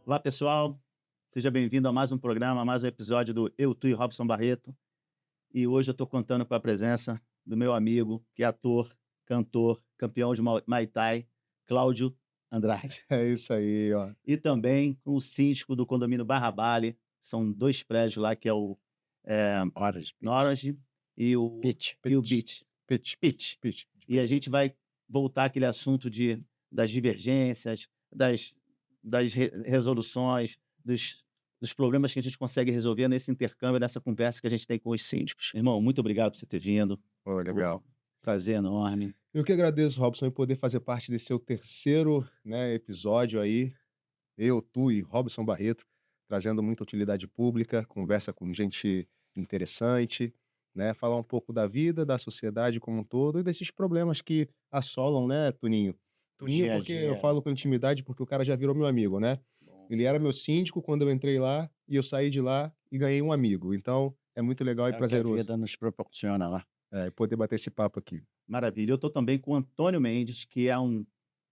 Olá, pessoal. Seja bem-vindo a mais um programa, a mais um episódio do Eu, Tu e Robson Barreto. E hoje eu estou contando com a presença do meu amigo, que é ator, cantor, campeão de Muay Thai, Cláudio Andrade. É isso aí, ó. E também com o síndico do condomínio Barra Bale. São 2 prédios lá, que é o Horas, pitch. Norage e o Pitch. Beach. Pitch. Pitch. Pitch. De E a PC. gente vai voltar àquele assunto das divergências, das resoluções, dos problemas que a gente consegue resolver nesse intercâmbio, nessa conversa que a gente tem com os síndicos. Irmão, muito obrigado por você ter vindo. Pô, Pô, legal. prazer enorme. Eu que agradeço, Robson, em poder fazer parte desse seu terceiro, né, episódio aí. Eu, tu e Robson Barreto, trazendo muita utilidade pública, conversa com gente interessante, né, falar um pouco da vida, da sociedade como um todo e desses problemas que assolam, né, Tuninho? O Tuninho, dia a porque eu dia. falo com intimidade, porque o cara já virou meu amigo, né? Bom, Ele era meu síndico quando eu entrei lá e eu saí de lá e ganhei um amigo. Então, é muito legal e É o que a prazeroso, vida nos proporciona lá. poder bater esse papo aqui. maravilha. Eu estou também com o Antônio Mendes, que é um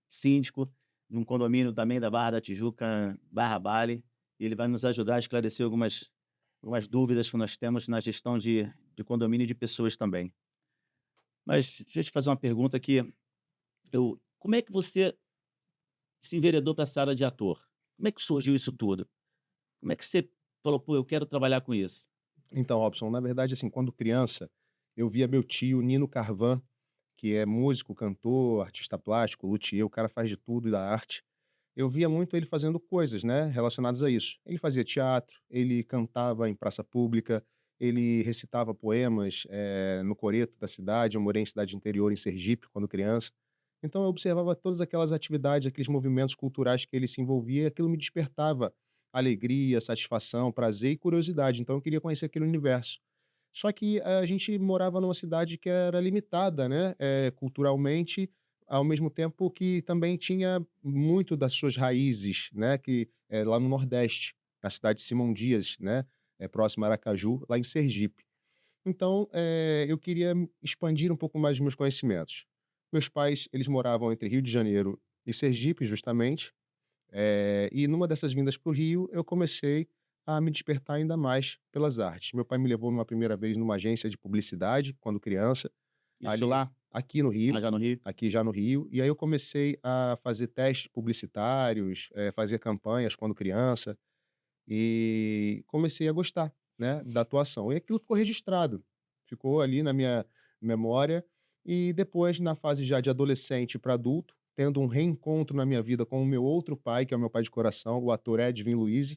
síndico de um condomínio também da Barra da Tijuca, Barra Bale, e ele vai nos ajudar a esclarecer algumas dúvidas que nós temos na gestão de condomínio e de pessoas também. Mas deixa eu te fazer uma pergunta aqui. Como é que você se enveredou para essa área de ator? Como é que surgiu isso tudo? Como é que você falou: "Pô, eu quero trabalhar com isso"? Então, Robson, na verdade, assim, quando criança, eu via meu tio Nino Carvan, que é músico, cantor, artista plástico, luthier, o cara faz de tudo da arte. Eu via muito ele fazendo coisas, né, relacionadas a isso. Ele fazia teatro, ele cantava em praça pública, ele recitava poemas, no coreto da cidade. Eu morei em cidade interior, em Sergipe, quando criança. Então eu observava todas aquelas atividades, aqueles movimentos culturais que ele se envolvia, e aquilo me despertava alegria, satisfação, prazer e curiosidade. Então eu queria conhecer aquele universo. Só que a gente morava numa cidade que era limitada, né, culturalmente, ao mesmo tempo que também tinha muito das suas raízes, né, que é lá no Nordeste, na cidade de Simão Dias, né, próximo a Aracaju, lá em Sergipe. Então, eu queria expandir um pouco mais os meus conhecimentos. Meus pais, eles moravam entre Rio de Janeiro e Sergipe, justamente, e numa dessas vindas para o Rio, eu comecei a me despertar ainda mais pelas artes. Meu pai me levou numa primeira vez numa agência de publicidade, quando criança, Isso ali lá? aqui no Rio, Já no Rio? aqui já no Rio, e aí eu comecei a fazer testes publicitários, fazer campanhas quando criança, e comecei a gostar, né, da atuação. E aquilo ficou registrado, ficou ali na minha memória. E depois, na fase já de adolescente para adulto, tendo um reencontro na minha vida com o meu outro pai, que é o meu pai de coração, o ator Edwin Luiz,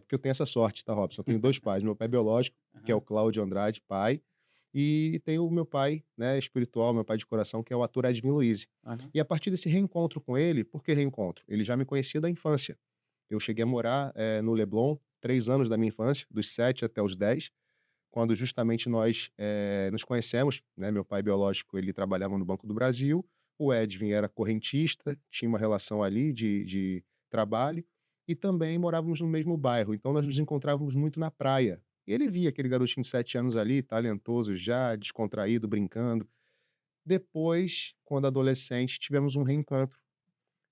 porque eu tenho essa sorte, tá, Robson? Eu tenho 2 pais, meu pai biológico, que é o Aham, Cláudio Andrade, pai, e tenho o meu pai, né, espiritual, meu pai de coração, que é o ator Edwin Luiz. aham. E a partir desse reencontro com ele, por que reencontro? Ele já me conhecia da infância. Eu cheguei a morar, no Leblon 3 anos da minha infância, dos 7 até os 10, quando justamente nós, nos conhecemos, né. Meu pai biológico, ele trabalhava no Banco do Brasil, o Edwin era correntista, tinha uma relação ali de trabalho, e também morávamos no mesmo bairro, então nós nos encontrávamos muito na praia. E ele via aquele garotinho de 7 anos ali, talentoso já, descontraído, brincando. Depois, quando adolescente, tivemos um reencontro.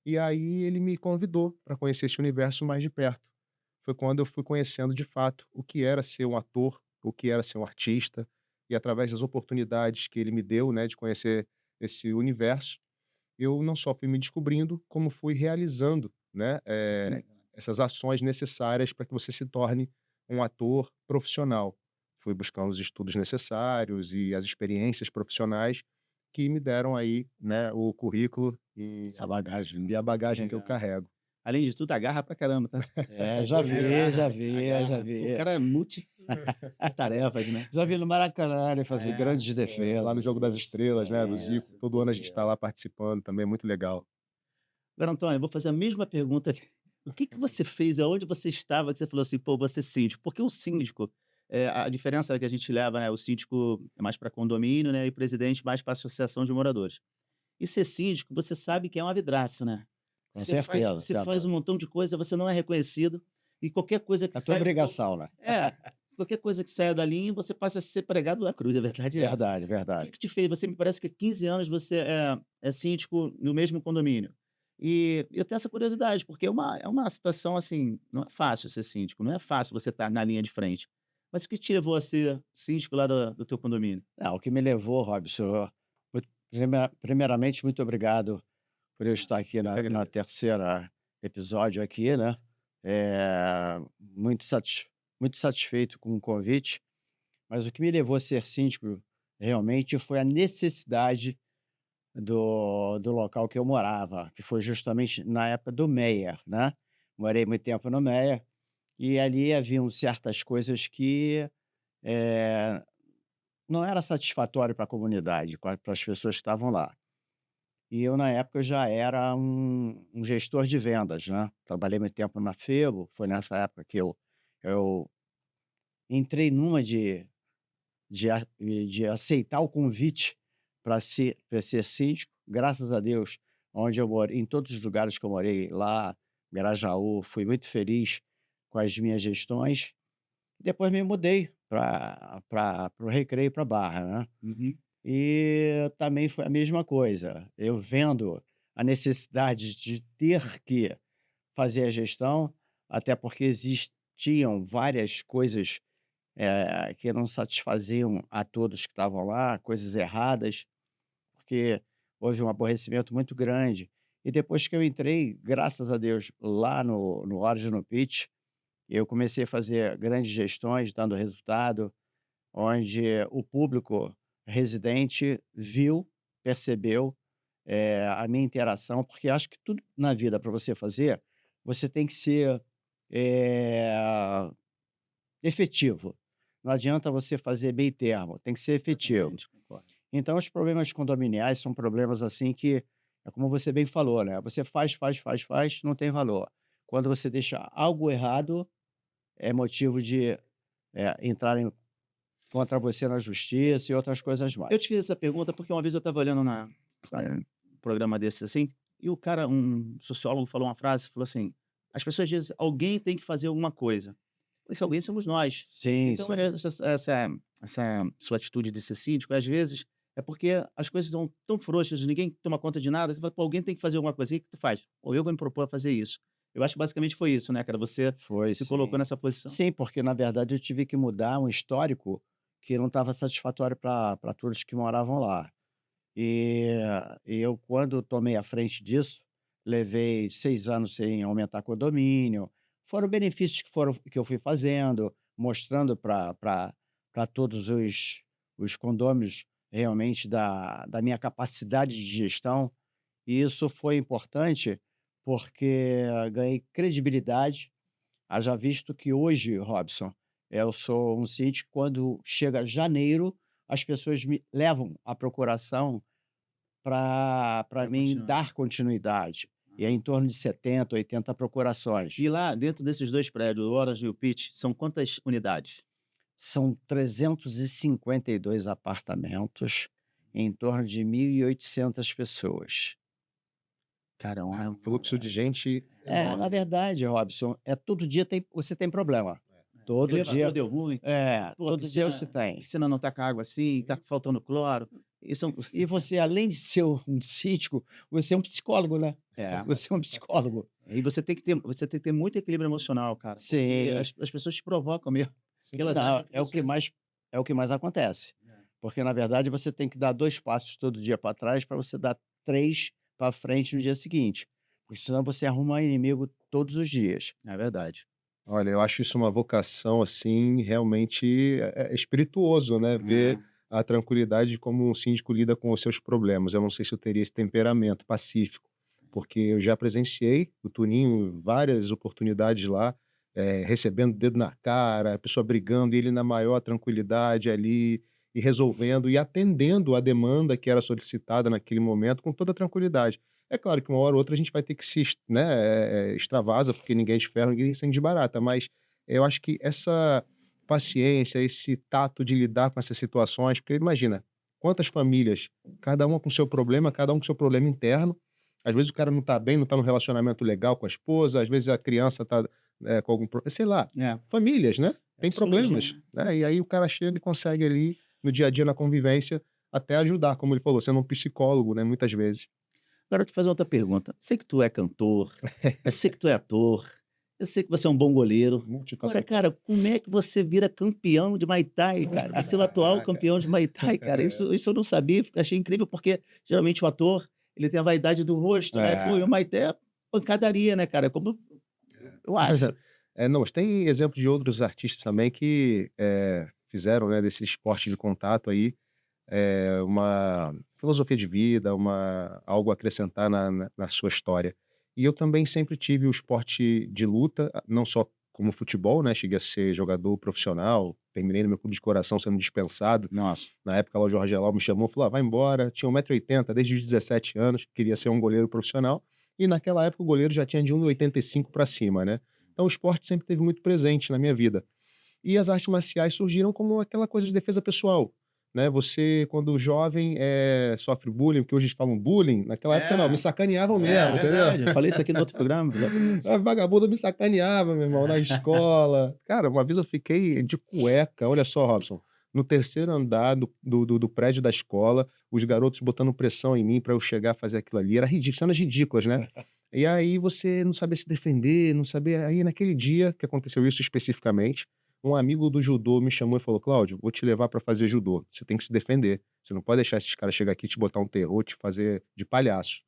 E aí ele me convidou para conhecer esse universo mais de perto. Foi quando eu fui conhecendo de fato o que era ser um ator, o que era ser um artista, e através das oportunidades que ele me deu, né, de conhecer esse universo, eu não só fui me descobrindo, como fui realizando, né, Que legal. essas ações necessárias para que você se torne um ator profissional. Fui buscando os estudos necessários e as experiências profissionais que me deram aí, né, o currículo Essa bagagem, né. e a Que bagagem que eu legal. carrego. Além de tudo, agarra pra caramba, tá? É, já vi, Agarra, já vi, já agarra. O vi. cara é multitarefas, né? Já vi no Maracanã ele fazer É, grandes Lá no defesas. Jogo das Isso, Estrelas, né, do Zico, isso, todo ano a gente isso. está lá participando também, é muito legal. Agora, Antônio, eu vou fazer a mesma pergunta aqui. O que que você fez, aonde você estava, que você falou assim: "Pô, vou ser síndico"? Porque o síndico, a diferença que a gente leva, né, o síndico é mais para condomínio, né, e o presidente mais para associação de moradores. E ser síndico, você sabe que é uma vidraça, né. Com Você certeza, você faz um montão de coisa, você não é reconhecido, e qualquer coisa que é tua sai obrigação, né. qualquer coisa que saia da linha, você passa a ser pregado da cruz, a verdade é essa. Verdade, O que verdade. que te fez, você me parece que há 15 anos você é síndico no mesmo condomínio. E eu tenho essa curiosidade, porque é uma situação, assim, não é fácil ser síndico, não é fácil você estar na linha de frente. Mas o que te levou a ser síndico lá do teu condomínio? O que me levou, Robson, primeiramente, muito obrigado por eu estar aqui Eu que na agradeço. terceira episódio aqui, né. Muito muito satisfeito com o convite, mas o que me levou a ser síndico, realmente, foi a necessidade do local que eu morava, que foi justamente na época do Meia, né. Morei muito tempo no Meia, e ali haviam certas coisas que, eh, não era satisfatório para a comunidade, para as pessoas que estavam lá. E eu, na época, eu já era um gestor de vendas, né. Trabalhei muito tempo na Febo, foi nessa época que eu entrei numa de aceitar o convite para ser síndico. Graças a Deus, onde eu morei, em todos os lugares que eu morei, lá, Grajaú, fui muito feliz com as minhas gestões. Depois me mudei para o Recreio, para Barra, né. Uhum. E também foi a mesma coisa, eu vendo a necessidade de ter que fazer a gestão, até porque existiam várias coisas, que não satisfaziam a todos que estavam lá, coisas erradas, porque houve um aborrecimento muito grande. E depois que eu entrei, graças a Deus, lá no Orange no Pitch, eu comecei a fazer grandes gestões, dando resultado, onde o público residente viu, percebeu, a minha interação, porque acho que tudo na vida para você fazer, você tem que ser, eh, efetivo. Não adianta você fazer meio termo, tem que ser efetivo. Exatamente, concordo. Então os problemas condominiais são problemas, assim, que é como você bem falou, né, você faz, faz, faz, faz, não tem valor. Quando você deixa algo errado, é motivo de, entrarem contra você na justiça e outras coisas Eu mais. te fiz essa pergunta porque uma vez eu estava olhando um programa desses, assim, e o cara, um sociólogo, falou uma frase, falou assim: "As pessoas dizem: 'Alguém tem que fazer alguma coisa'. Esse alguém somos nós". Sim, Então, sim. essa sua atitude de ser síndico, às vezes, é porque as coisas são tão frouxas, ninguém toma conta de nada, você fala: "Pô, alguém tem que fazer alguma coisa, o que que tu faz?". "Ou eu vou me propor a fazer isso". Eu acho que basicamente foi isso, né, cara, você Foi se colocou sim. nessa posição. Sim, porque na verdade eu tive que mudar um histórico que não estava satisfatório para todos que moravam lá. E e eu, quando tomei a frente disso, levei 6 anos sem aumentar condomínio, foram benefícios que eu fui fazendo, mostrando para todos os condôminos realmente da minha capacidade de gestão, e isso foi importante, porque ganhei credibilidade. Haja visto que hoje, Robson, eu sou um síndico, quando chega janeiro, as pessoas me levam à procuração para Pra mim continuar. dar continuidade, e é em torno de 70, 80 procurações. E lá dentro desses 2 prédios, o Orange e o Pitch, são quantas unidades? São 352 apartamentos, em torno de 1.800 pessoas. Cara, Ah, fluxo de gente Na enorme. verdade, Robson, todo dia você tem problema. Todo elevador dia deu ruim, pô, todo dia você tem. piscina não tá com água assim, tá faltando cloro. Isso é um E você, além de ser um síndico, você é um psicólogo, né. é. Você é um psicólogo. E você tem que ter muito equilíbrio emocional, cara, porque Sim. as pessoas te provocam mesmo, Sim. porque elas Não, acham que você é o que mais acontece. é. Porque, na verdade, você tem que dar 2 passos todo dia para trás para você dar 3 para frente no dia seguinte, porque senão você arruma inimigo todos os dias. É verdade. Olha, eu acho isso uma vocação, assim, realmente espirituoso, né, ver É. a tranquilidade de como um síndico lida com os seus problemas. Eu não sei se eu teria esse temperamento pacífico, porque eu já presenciei o Tuninho em várias oportunidades lá, recebendo dedo na cara, a pessoa brigando e ele na maior tranquilidade ali, e resolvendo e atendendo a demanda que era solicitada naquele momento com toda tranquilidade. É claro que uma hora ou outra a gente vai ter que se extravasa, porque ninguém é de ferro, ninguém acende de barata, mas eu acho que essa paciência, esse tato de lidar com essas situações, porque imagina, quantas famílias, cada uma com seu problema, cada um com seu problema interno, às vezes o cara não tá bem, não tá num relacionamento legal com a esposa, às vezes a criança tá, com algum sei lá, É, famílias, né, é tem psicologia, problemas, né. né, e aí o cara chega e consegue ali, no dia a dia, na convivência, até ajudar, como ele falou, sendo um psicólogo, né, muitas vezes. Agora eu te fazer outra pergunta. Sei que tu é cantor, eu sei que tu é ator, eu sei que você é um bom goleiro. Agora, Multifacetado. cara, como é que você vira campeão de Muay Thai, cara? Você é o atual Caraca. campeão de Muay Thai, cara. Isso eu não sabia, achei incrível, porque geralmente o ator, ele tem a vaidade do rosto, né? Pô, e o É. Muay Thai é pancadaria, né, cara? Como eu acho. Não, mas tem exemplo de outros artistas também que, fizeram, né, desse esporte de contato aí, uma filosofia de vida, uma algo a acrescentar na sua história. E eu também sempre tive o esporte de luta, não só como futebol, né, cheguei a ser jogador profissional, terminei no meu clube de coração sendo dispensado. Nossa. Na época lá o Jorge Elal me chamou, falou: "Ah, vai embora", tinha 1,80 m desde os 17 anos, queria ser um goleiro profissional, e naquela época o goleiro já tinha de 1,85 m pra cima, né. Então o esporte sempre esteve muito presente na minha vida. E as artes marciais surgiram como aquela coisa de defesa pessoal, né, você quando jovem, sofre bullying, que hoje eles falam bullying, naquela época não, me É, sacaneavam é mesmo, entendeu? verdade. Eu falei isso aqui no outro programa, exatamente. A vagabunda me sacaneava, meu irmão, na escola. Cara, uma vez eu fiquei de cueca, olha só, Robson, no terceiro andar do prédio da escola, os garotos botando pressão em mim para eu chegar a fazer aquilo ali, era ridículo, cenas ridículas, né. E aí você não sabia se defender, não sabia aí naquele dia que aconteceu isso especificamente, um amigo do judô me chamou e falou: "Cláudio, vou te levar para fazer judô, você tem que se defender, você não pode deixar esses caras chegar aqui e te botar um terror, te fazer de palhaço".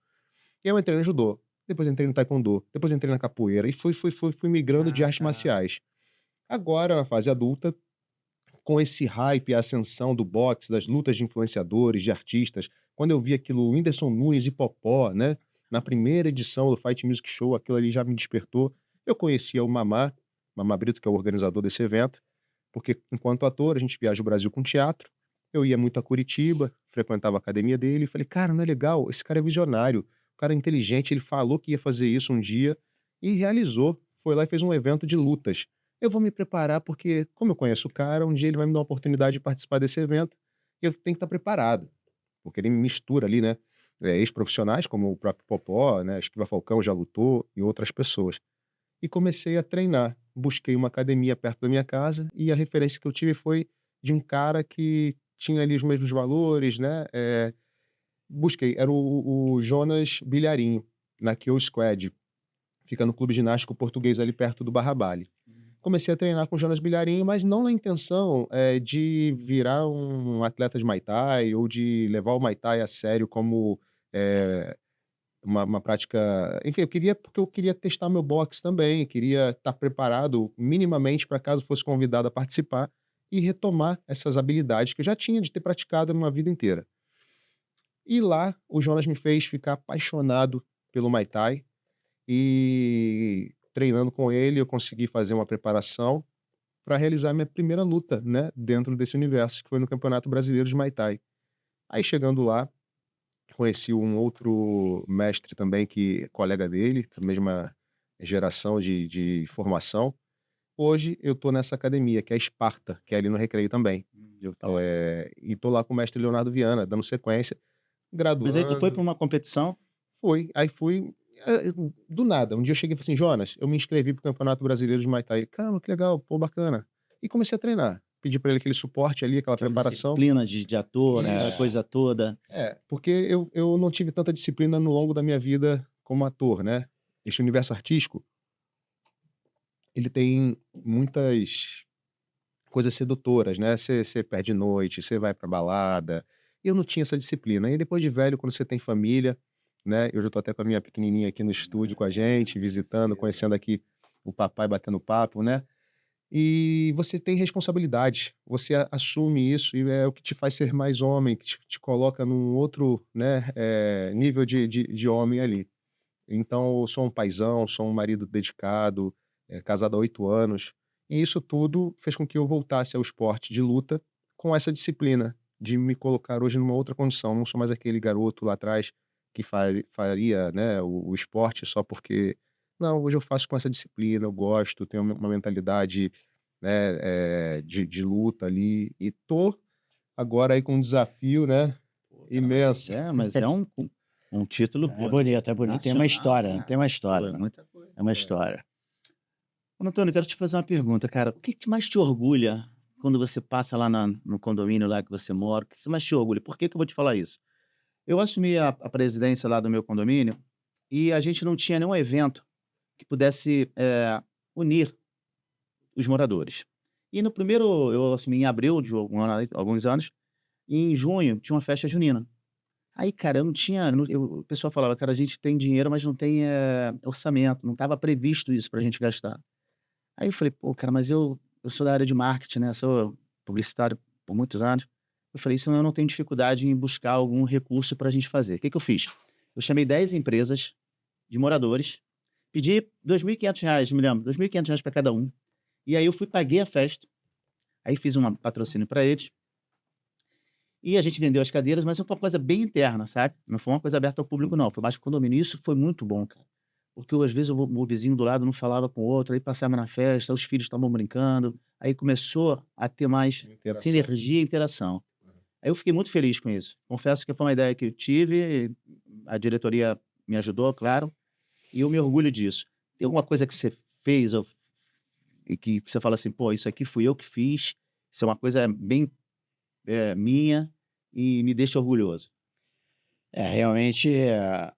E eu entrei no judô, depois entrei no taekwondo, depois entrei na capoeira e fui migrando de Ah, artes tá. marciais. Agora, na fase adulta, com esse hype e a ascensão do boxe, das lutas de influenciadores, de artistas, quando eu vi aquilo, o Whindersson Nunes e Popó, né, na primeira edição do Fight Music Show, aquilo ali já me despertou. Eu conhecia o Mamá Brito, que é o organizador desse evento, porque enquanto ator a gente viaja o Brasil com teatro, eu ia muito a Curitiba, frequentava a academia dele e falei: "Cara, não é legal? Esse cara é visionário, o cara é inteligente, ele falou que ia fazer isso um dia e realizou. Foi lá e fez um evento de lutas. Eu vou me preparar porque, como eu conheço o cara, um dia ele vai me dar uma oportunidade de participar desse evento e eu tenho que estar preparado", porque ele mistura ali, né, ex-profissionais como o próprio Popó, né, Esquiva Falcão já lutou e outras pessoas. E comecei a treinar. Busquei uma academia perto da minha casa e a referência que eu tive foi de um cara que tinha ali os mesmos valores, né, busquei, era o Jonas Bilharinho, na Kill Squad, fica no clube ginástico português ali perto do Barra Bale. Comecei a treinar com o Jonas Bilharinho, mas não na intenção, de virar um atleta de Muay Thai ou de levar o Muay Thai a sério como, eh uma prática, enfim, eu queria porque eu queria testar meu boxe também, queria estar preparado minimamente para caso fosse convidado a participar e retomar essas habilidades que eu já tinha de ter praticado uma vida inteira. E lá o Jonas me fez ficar apaixonado pelo Muay Thai e treinando com ele eu consegui fazer uma preparação para realizar minha primeira luta, né, dentro desse universo, que foi no Campeonato Brasileiro de Muay Thai. Aí chegando lá conheci um outro mestre também que é colega dele, da mesma geração de formação. Hoje eu tô nessa academia, que é a Esparta, que é ali no Recreio também. Top. E tô lá com o mestre Leonardo Viana, dando sequência, Mas aí tu foi pra graduando. uma competição? Aí fui, do nada, um dia eu cheguei e falei assim: "Jonas, eu me inscrevi para o Campeonato Brasileiro de Muay Thai". Ele: "Caramba, que legal, pô, bacana". E comecei a treinar. Pedi pra ele aquele suporte ali, aquela Aquela preparação. disciplina de ator, aquela Isso. coisa toda. Porque eu não tive tanta disciplina no longo da minha vida como ator, né. Esse universo artístico, ele tem muitas coisas sedutoras, né, você perde noite, você vai pra balada, eu não tinha essa disciplina. E depois de velho, quando você tem família, né, eu já tô até com a minha pequenininha aqui no estúdio com a gente, visitando, Princesa. conhecendo aqui o papai, batendo papo, né. E você tem responsabilidade, você assume isso e é o que te faz ser mais homem, que te coloca num outro, né, nível de homem ali. Então eu sou um paizão, sou um marido dedicado, casado há 8 anos, e isso tudo fez com que eu voltasse ao esporte de luta com essa disciplina, de me colocar hoje numa outra condição, não sou mais aquele garoto lá atrás que faria, né, o esporte só porque não, hoje eu faço com essa disciplina, eu gosto, tenho uma mentalidade, né, de luta ali, e tô agora aí com um desafio, né, Pô, cara, imenso. mas é um título, É pô, bonito, é bonito. Tem uma nacional, história, cara. tem uma Pô, é história, muita coisa. é uma história. Ô, Antônio, eu quero te fazer uma pergunta, cara. O que que mais te orgulha quando você passa lá no condomínio lá que você mora? O que mais te orgulha? Por que que eu vou te falar isso? Eu assumi a presidência lá do meu condomínio e a gente não tinha nenhum evento que pudesse, unir os moradores. E no primeiro eu assumi em abril de algum ano alguns anos, e em junho tinha uma festa junina. Aí, cara, eu não tinha não eu o pessoal falava: "Cara, a gente tem dinheiro, mas não tem, orçamento, não estava previsto isso pra gente gastar". Aí eu falei: "Pô, cara, mas eu sou da área de marketing, né, sou publicitário por muitos anos". Eu falei: "Isso eu não tenho dificuldade em buscar algum recurso pra gente fazer". O que que eu fiz? Eu chamei 10 empresas de moradores, pedi R$ 2.500, me lembro, R$ 2.500 para cada um. E aí eu fui, paguei a festa, aí fiz um patrocínio para eles, e a gente vendeu as cadeiras, mas foi uma coisa bem interna, sabe. Não foi uma coisa aberta ao público não, foi mais para o condomínio. Isso foi muito bom, cara, porque às vezes o vizinho do lado não falava com o outro, aí passava na festa, os filhos estavam brincando, aí começou a ter mais Interação. sinergia e interação. Aí eu fiquei muito feliz com isso. Confesso que foi uma ideia que eu tive, a diretoria me ajudou, claro, e eu me orgulho disso. Tem alguma coisa que você fez ou e que você fala assim: "Pô, isso aqui fui eu que fiz, isso é uma coisa bem, minha e me deixa orgulhoso"? Realmente,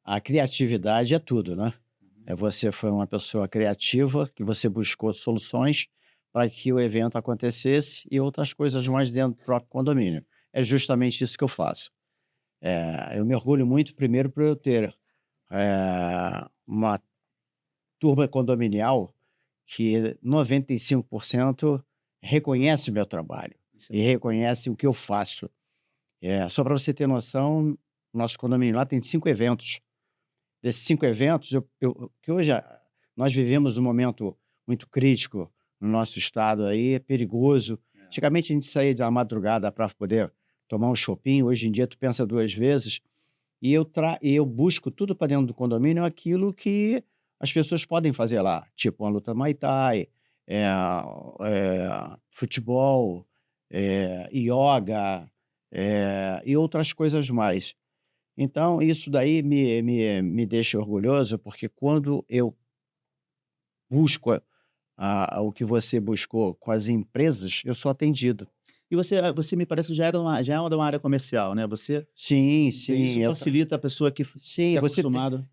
a criatividade é tudo, né. Você foi uma pessoa criativa, que você buscou soluções para que o evento acontecesse e outras coisas mais dentro do próprio condomínio. É justamente isso que eu faço. Eu me orgulho muito, primeiro, por eu ter, uma turma condominial que 95% reconhece o meu trabalho Isso é e reconhece o que eu faço. Só para você ter noção, nosso condomínio lá tem 5 eventos. Desses 5 eventos, que hoje nós vivemos um momento muito crítico no nosso estado aí, é perigoso. É. Antigamente a gente saía da madrugada para poder tomar um chopinho, hoje em dia tu pensa 2 vezes, e eu busco tudo para dentro do condomínio aquilo que as pessoas podem fazer lá, tipo uma luta Muay Thai, futebol, ioga, e outras coisas mais. Então isso daí me deixa orgulhoso, porque quando eu busco o que você buscou com as empresas, eu sou atendido. E você me parece que já é uma área comercial, né, você Sim, isso sim, facilita a pessoa que sim, é você tem acostumado.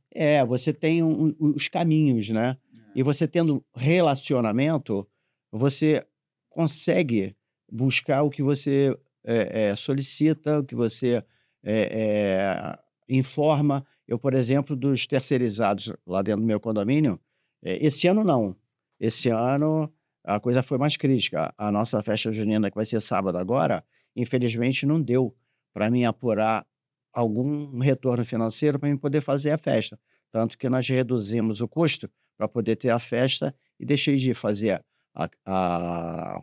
você tem os caminhos, né. E você tendo relacionamento, você consegue buscar o que você, solicita, o que você, informa. Eu, por exemplo, dos terceirizados lá dentro do meu condomínio, esse ano não. Esse ano a coisa foi mais crítica. A nossa festa junina, que vai ser sábado agora, infelizmente não deu para mim apurar algum retorno financeiro para mim poder fazer a festa. Tanto que nós reduzimos o custo para poder ter a festa e deixei de fazer a a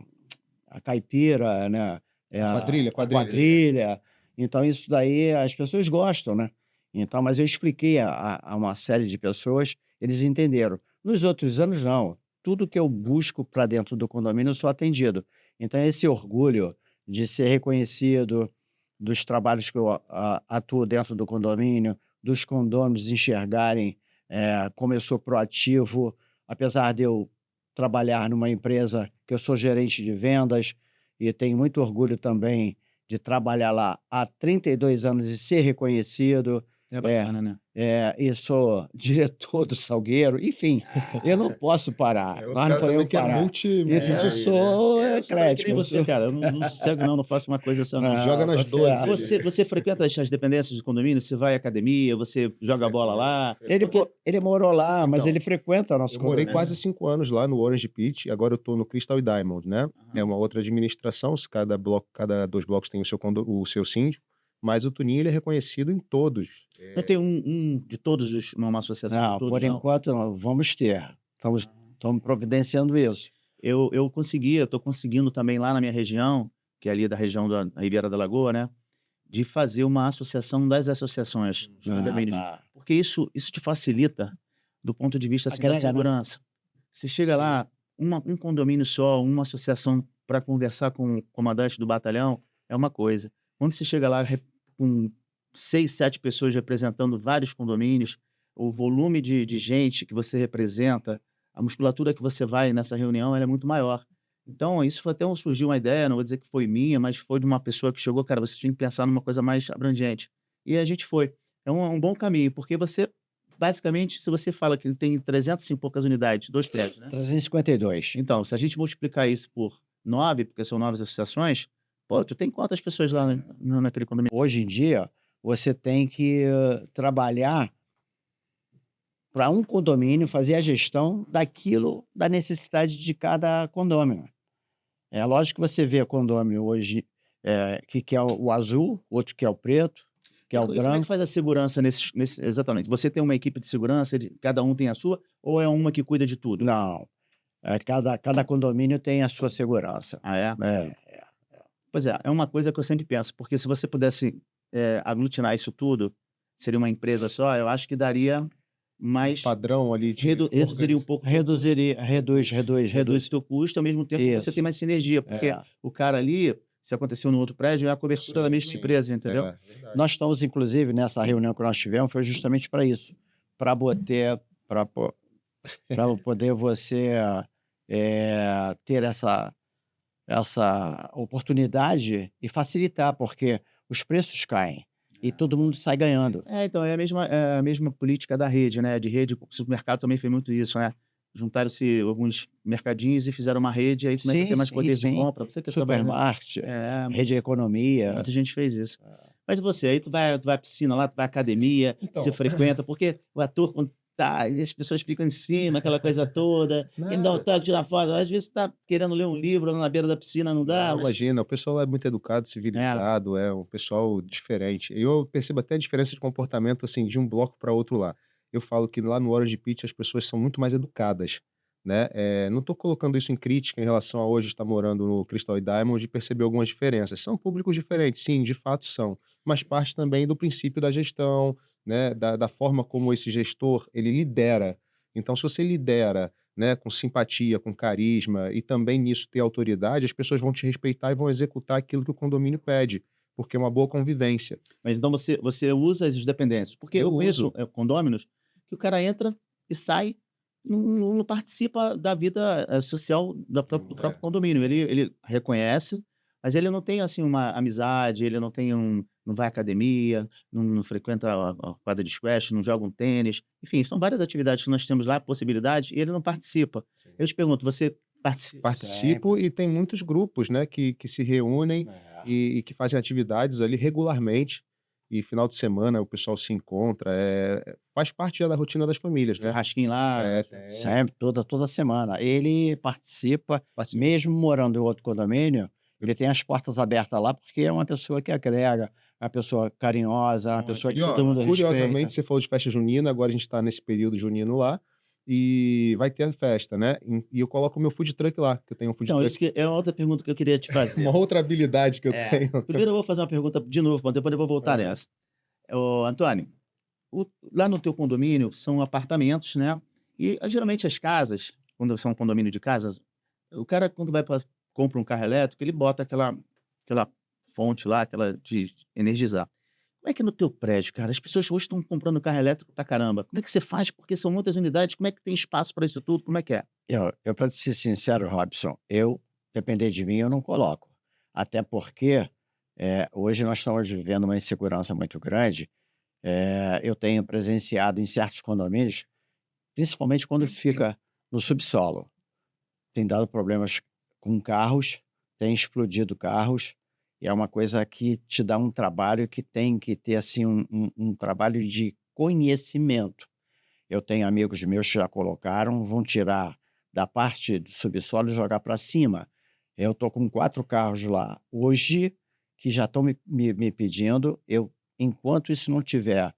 a caipira, né, Quadrilha, a quadrilha. quadrilha. Então isso daí as pessoas gostam, né. Então mas eu expliquei a uma série de pessoas, eles entenderam. Nos outros anos não, tudo que eu busco para dentro do condomínio eu sou atendido. Então esse orgulho de ser reconhecido, dos trabalhos que eu atuo dentro do condomínio, dos condôminos enxergarem, como eu sou proativo, apesar de eu trabalhar numa empresa que eu sou gerente de vendas, e tenho muito orgulho também de trabalhar lá há 32 anos e ser reconhecido, É é, bacana, né. e sou diretor do Salgueiro, enfim, eu não posso parar, É outro nós não cara também podemos que é parar. Então multi eu aí, né. sou Eu sou também que nem eclético, eu você, sou cara, eu não sossego não, não faço uma coisa só não. Joga não, nas tá 12 certo. ali. Você frequenta as dependências do condomínio? Você vai à academia, você joga bola Frequento, lá? frequento. Ele morou lá, mas Então, ele frequenta nosso Eu morei condomínio. quase 5 anos lá no Orange Peach, agora eu tô no Crystal e Diamond, né. É aham. uma outra administração, se cada 2 blocos tem o seu síndico, mas o Tuninho ele é reconhecido em todos. Não tem um de todos os uma associação de Não, todos por não? enquanto não, vamos ter. Estamos Ah. estamos providenciando isso. Eu tô conseguindo também lá na minha região, que é ali da região da Ribeira da Lagoa, né, de fazer uma associação das associações, os Ah, condomínios, tá. porque isso te facilita do ponto de vista, assim, da Agrega, né? segurança. Você chega Sim. lá, um condomínio só, uma associação para conversar com o comandante do batalhão, é uma coisa. Quando você chega lá com 6, 7 pessoas representando vários condomínios, o volume de gente que você representa, a musculatura que você vai nessa reunião, ela é muito maior. Então isso foi até surgiu uma ideia, não vou dizer que foi minha, mas foi de uma pessoa que chegou: "Cara, você tinha que pensar numa coisa mais abrangente". e a gente foi. É um bom caminho, porque você, basicamente, se você fala que tem 300 e poucas unidades, 2 prédios, né. 352. Então, se a gente multiplicar isso por 9, porque são 9 associações, pô, tu tem quantas pessoas lá naquele condomínio? Hoje em dia, você tem que trabalhar para um condomínio, fazer a gestão daquilo, da necessidade de cada condomínio. É lógico que você vê condomínio hoje, que quer o azul, outro quer o preto, quer E o como é que branco. faz a segurança exatamente, você tem uma equipe de segurança, cada um tem a sua, ou é uma que cuida de tudo? Não, cada condomínio tem a sua segurança. Ah, é? É. Pois é, é uma coisa que eu sempre penso, porque se você pudesse, aglutinar isso tudo, seria uma empresa só, eu acho que daria mais Padrão ali de reduziria um pouco o teu custo. Reduz o teu custo, ao mesmo tempo que você tem Isso. mais sinergia, porque É. o cara ali, se aconteceu no outro prédio, é a cobertura da mesma Sim, empresa, entendeu? verdade. Nós estamos, inclusive, nessa reunião que nós tivemos, foi justamente para isso, para boter, para poder você ter essa oportunidade e facilitar, porque os preços caem e todo mundo sai ganhando. Então, é a mesma política da rede, né, de rede, o supermercado também fez muito isso, né, juntaram-se alguns mercadinhos e fizeram uma rede, aí começa a ter Sim, mais sim, poder de sim. compra, você que trabalha, né. Supermarket, É, rede economia. muita gente fez isso. Mas você, aí tu vai à piscina lá, tu vai à academia, você Então, frequenta, porque o ator quando tá, e as pessoas ficam em cima, aquela coisa toda, quer me dar um nada. toque, tirar foto, às vezes você tá querendo ler um livro na beira da piscina, não dá, Não, mas imagina, o pessoal é muito educado, é, civilizado, é um pessoal diferente. Eu percebo até a diferença de comportamento, assim, de um bloco para outro lá. Eu falo que lá no Hora de Pitch as pessoas são muito mais educadas, né? Não estou colocando isso em crítica em relação a hoje estar morando no Crystal e Diamond e perceber algumas diferenças. São públicos diferentes, sim, de fato são, mas parte também do princípio da gestão, né? Da forma como esse gestor ele lidera. Então, se você lidera, né, com simpatia, com carisma e também nisso ter autoridade, as pessoas vão te respeitar e vão executar aquilo que o condomínio pede, porque é uma boa convivência. mas então você usa as dependências, porque Eu eu conheço, uso. condôminos que o cara entra e sai, não participa da vida, social do É. próprio condomínio. Ele reconhece, mas ele não tem, assim, uma amizade, ele não vai à academia, não frequenta a quadra de squash, não joga um tênis, enfim, são várias atividades que nós temos lá, possibilidades, e ele não participa. Sim. Eu te pergunto, você participa? Participo e tem muitos grupos, né, que se reúnem É. e que fazem atividades ali regularmente, e final de semana o pessoal se encontra, faz parte já da rotina das famílias, né. Churrasquinho lá, Tem. Sempre, toda semana. Ele participa, Participo. mesmo morando em outro condomínio, ele tem as portas abertas lá, porque é uma pessoa que agrega, é uma pessoa carinhosa, é uma pessoa E que ó, todo mundo respeita. curiosamente você falou de festa junina, agora a gente tá nesse período junino lá, e vai ter a festa, né, e eu coloco o meu food truck lá, que eu tenho um food então, isso truck. que é outra pergunta que eu queria te fazer. Uma outra habilidade que eu tenho. Primeiro eu vou fazer uma pergunta de novo, mas depois eu vou voltar Aham. nessa. Ô, Antônio, lá no teu condomínio são apartamentos, né, e, geralmente as casas, quando são um condomínio de casas, o cara quando vai pra compra um carro elétrico, ele bota aquela fonte lá, aquela de energizar. Como é que é no teu prédio, cara? As pessoas hoje estão comprando carro elétrico pra caramba. Como é que você faz? Porque são muitas unidades, como é que tem espaço para isso tudo? Como é que é? Eu para ser sincero, Robson, depender de mim, eu não coloco. Até porque, hoje nós estamos vivendo uma insegurança muito grande. Eu tenho presenciado em certos condomínios, principalmente quando fica no subsolo. Tem dado problemas com carros, tem explodido carros, e é uma coisa que te dá um trabalho que tem que ter, assim, um trabalho de conhecimento. Eu tenho amigos meus que já colocaram, vão tirar da parte do subsolo e jogar para cima. Eu estou com 4 carros lá hoje que já estão me pedindo, enquanto isso não tiver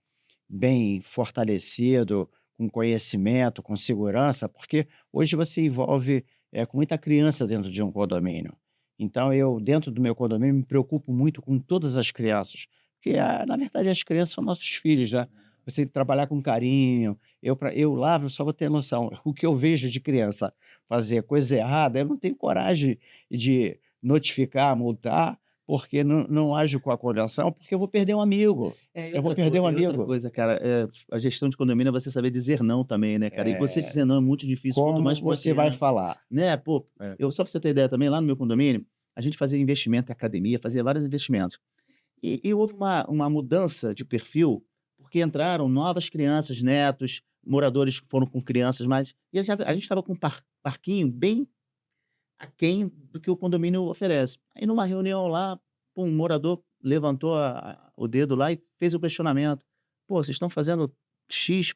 bem fortalecido, com conhecimento, com segurança, porque hoje você envolve, com muita criança dentro de um condomínio. Então eu, dentro do meu condomínio, me preocupo muito com todas as crianças, porque, na verdade, as crianças são nossos filhos, né. Você tem que trabalhar com carinho. Eu lá, só pra ter noção, o que eu vejo de criança fazer coisa errada, eu não tenho coragem de notificar, multar, porque não ajo com a coordenação, porque eu vou perder um amigo. Eu vou perder um E outra amigo. coisa, cara, a gestão de condomínio é você saber dizer não também, né, cara. E você Eh, dizer não é muito difícil, quanto como mais pra uma você vai criança, falar? né. Pô, É. eu só pra você ter ideia também, lá no meu condomínio, a gente fazia investimento em academia, fazia vários investimentos. E houve uma mudança de perfil, porque entraram novas crianças, netos, moradores que foram com crianças, mas a gente estava com um parquinho bem aquém do que o condomínio oferece. Aí numa reunião lá, pô, um morador levantou o dedo lá e fez o questionamento: "Pô, vocês estão fazendo X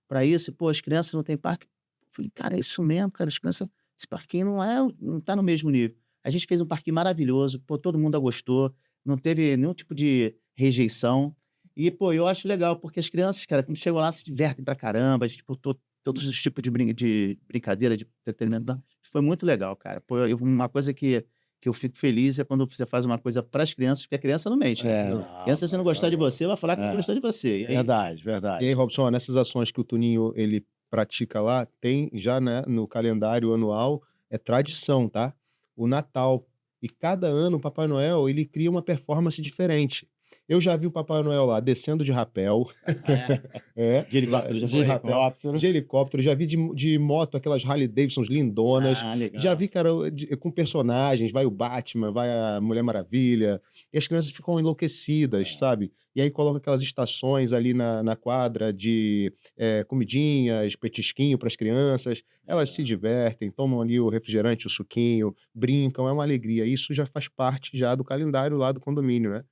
pra isso e, pô, as crianças não têm parque?" Eu falei: "Cara, é isso mesmo, cara, as crianças esse parquinho não tá no mesmo nível." A gente fez um parquinho maravilhoso, pô, todo mundo gostou, não teve nenhum tipo de rejeição. E, pô, eu acho legal, porque as crianças, cara, quando chegam lá se divertem pra caramba, a gente botou todos os tipos de brincadeira, de entretenimento. Isso foi muito legal, cara. Pô, uma coisa que eu fico feliz é quando você faz uma coisa para as crianças, porque a criança não mente, né. É, não, Criança, se não gostar de você, vai falar que não é, gostou de você. E aí verdade, E aí, verdade. Robson, nessas ações que o Toninho ele pratica lá, tem já, né, no calendário anual, é tradição, tá? O Natal. E cada ano o Papai Noel, ele cria uma performance diferente. Eu já vi o Papai Noel lá descendo de rapel, ah, é? é, De lá helicóptero já de O foi? rapel, helicóptero. de helicóptero, já vi de moto, aquelas Harley Davidsons lindonas, Ah, já legal. vi, cara, com personagens, vai o Batman, vai a Mulher Maravilha, e as crianças ficam enlouquecidas, É, sabe? E aí coloca aquelas estações ali na quadra de, comidinhas, petisquinho para as crianças, elas se legal. divertem, tomam ali o refrigerante, o suquinho, brincam, é uma alegria. Isso já faz parte já do calendário lá do condomínio, né.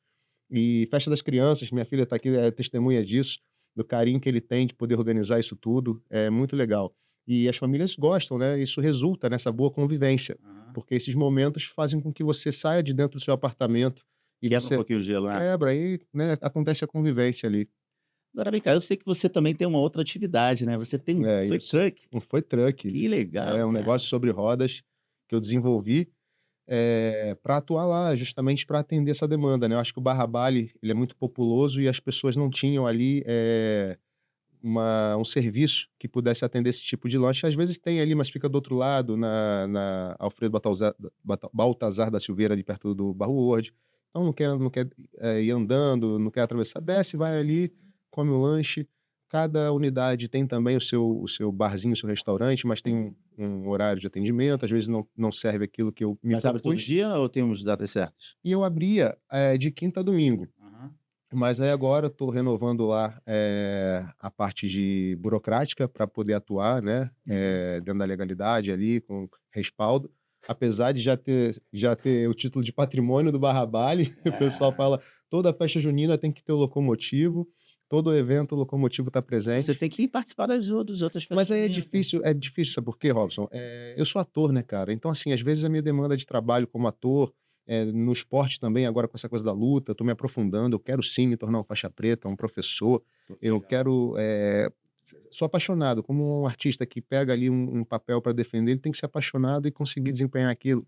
E festa das crianças, minha filha está aqui, é testemunha disso, do carinho que ele tem de poder organizar isso tudo, é muito legal. E as famílias gostam, né, isso resulta nessa boa convivência, Aham. porque esses momentos fazem com que você saia de dentro do seu apartamento e Quebra um você pouquinho o gelo, né. quebra, aí, né, acontece a convivência ali. Agora vem cá, eu sei que você também tem uma outra atividade, né, você tem um É food isso. truck. Um food truck. Que legal, É um cara. negócio sobre rodas que eu desenvolvi, para atuar lá, justamente para atender essa demanda, né. Eu acho que o Barra Bali, ele é muito populoso e as pessoas não tinham ali, um serviço que pudesse atender esse tipo de lanche. Às vezes tem ali, mas fica do outro lado, na Alfredo Baltazar da Silveira, ali perto do Barro World. Então não quer, ir andando, não quer atravessar, desce, vai ali, come o lanche. Cada unidade tem também o seu barzinho, o seu restaurante, mas tem um horário de atendimento, às vezes não serve aquilo que eu me Mas abre todo propus. dia ou tem uns datas certas? E eu abria, de quinta a domingo. Aham. Mas aí agora eu tô renovando lá, a parte de burocrática para poder atuar, né, Uhum. dentro da legalidade ali, com respaldo. Apesar de já ter o título de patrimônio do Barra Bali, o pessoal É. fala: "Toda festa junina tem que ter o locomotivo, todo evento o locomotivo está Você presente". tem que participar das outras festas Mas aí é juninas, né. difícil é difícil, sabe por quê, Robson? Eu sou ator, né, cara, então, assim, às vezes a minha demanda de trabalho como ator, no esporte também, agora com essa coisa da luta, eu tô me aprofundando, eu quero sim me tornar um faixa preta, um professor, Pô, que eu legal. quero, sou apaixonado, como um artista que pega ali um papel para defender, ele tem que ser apaixonado e conseguir desempenhar aquilo.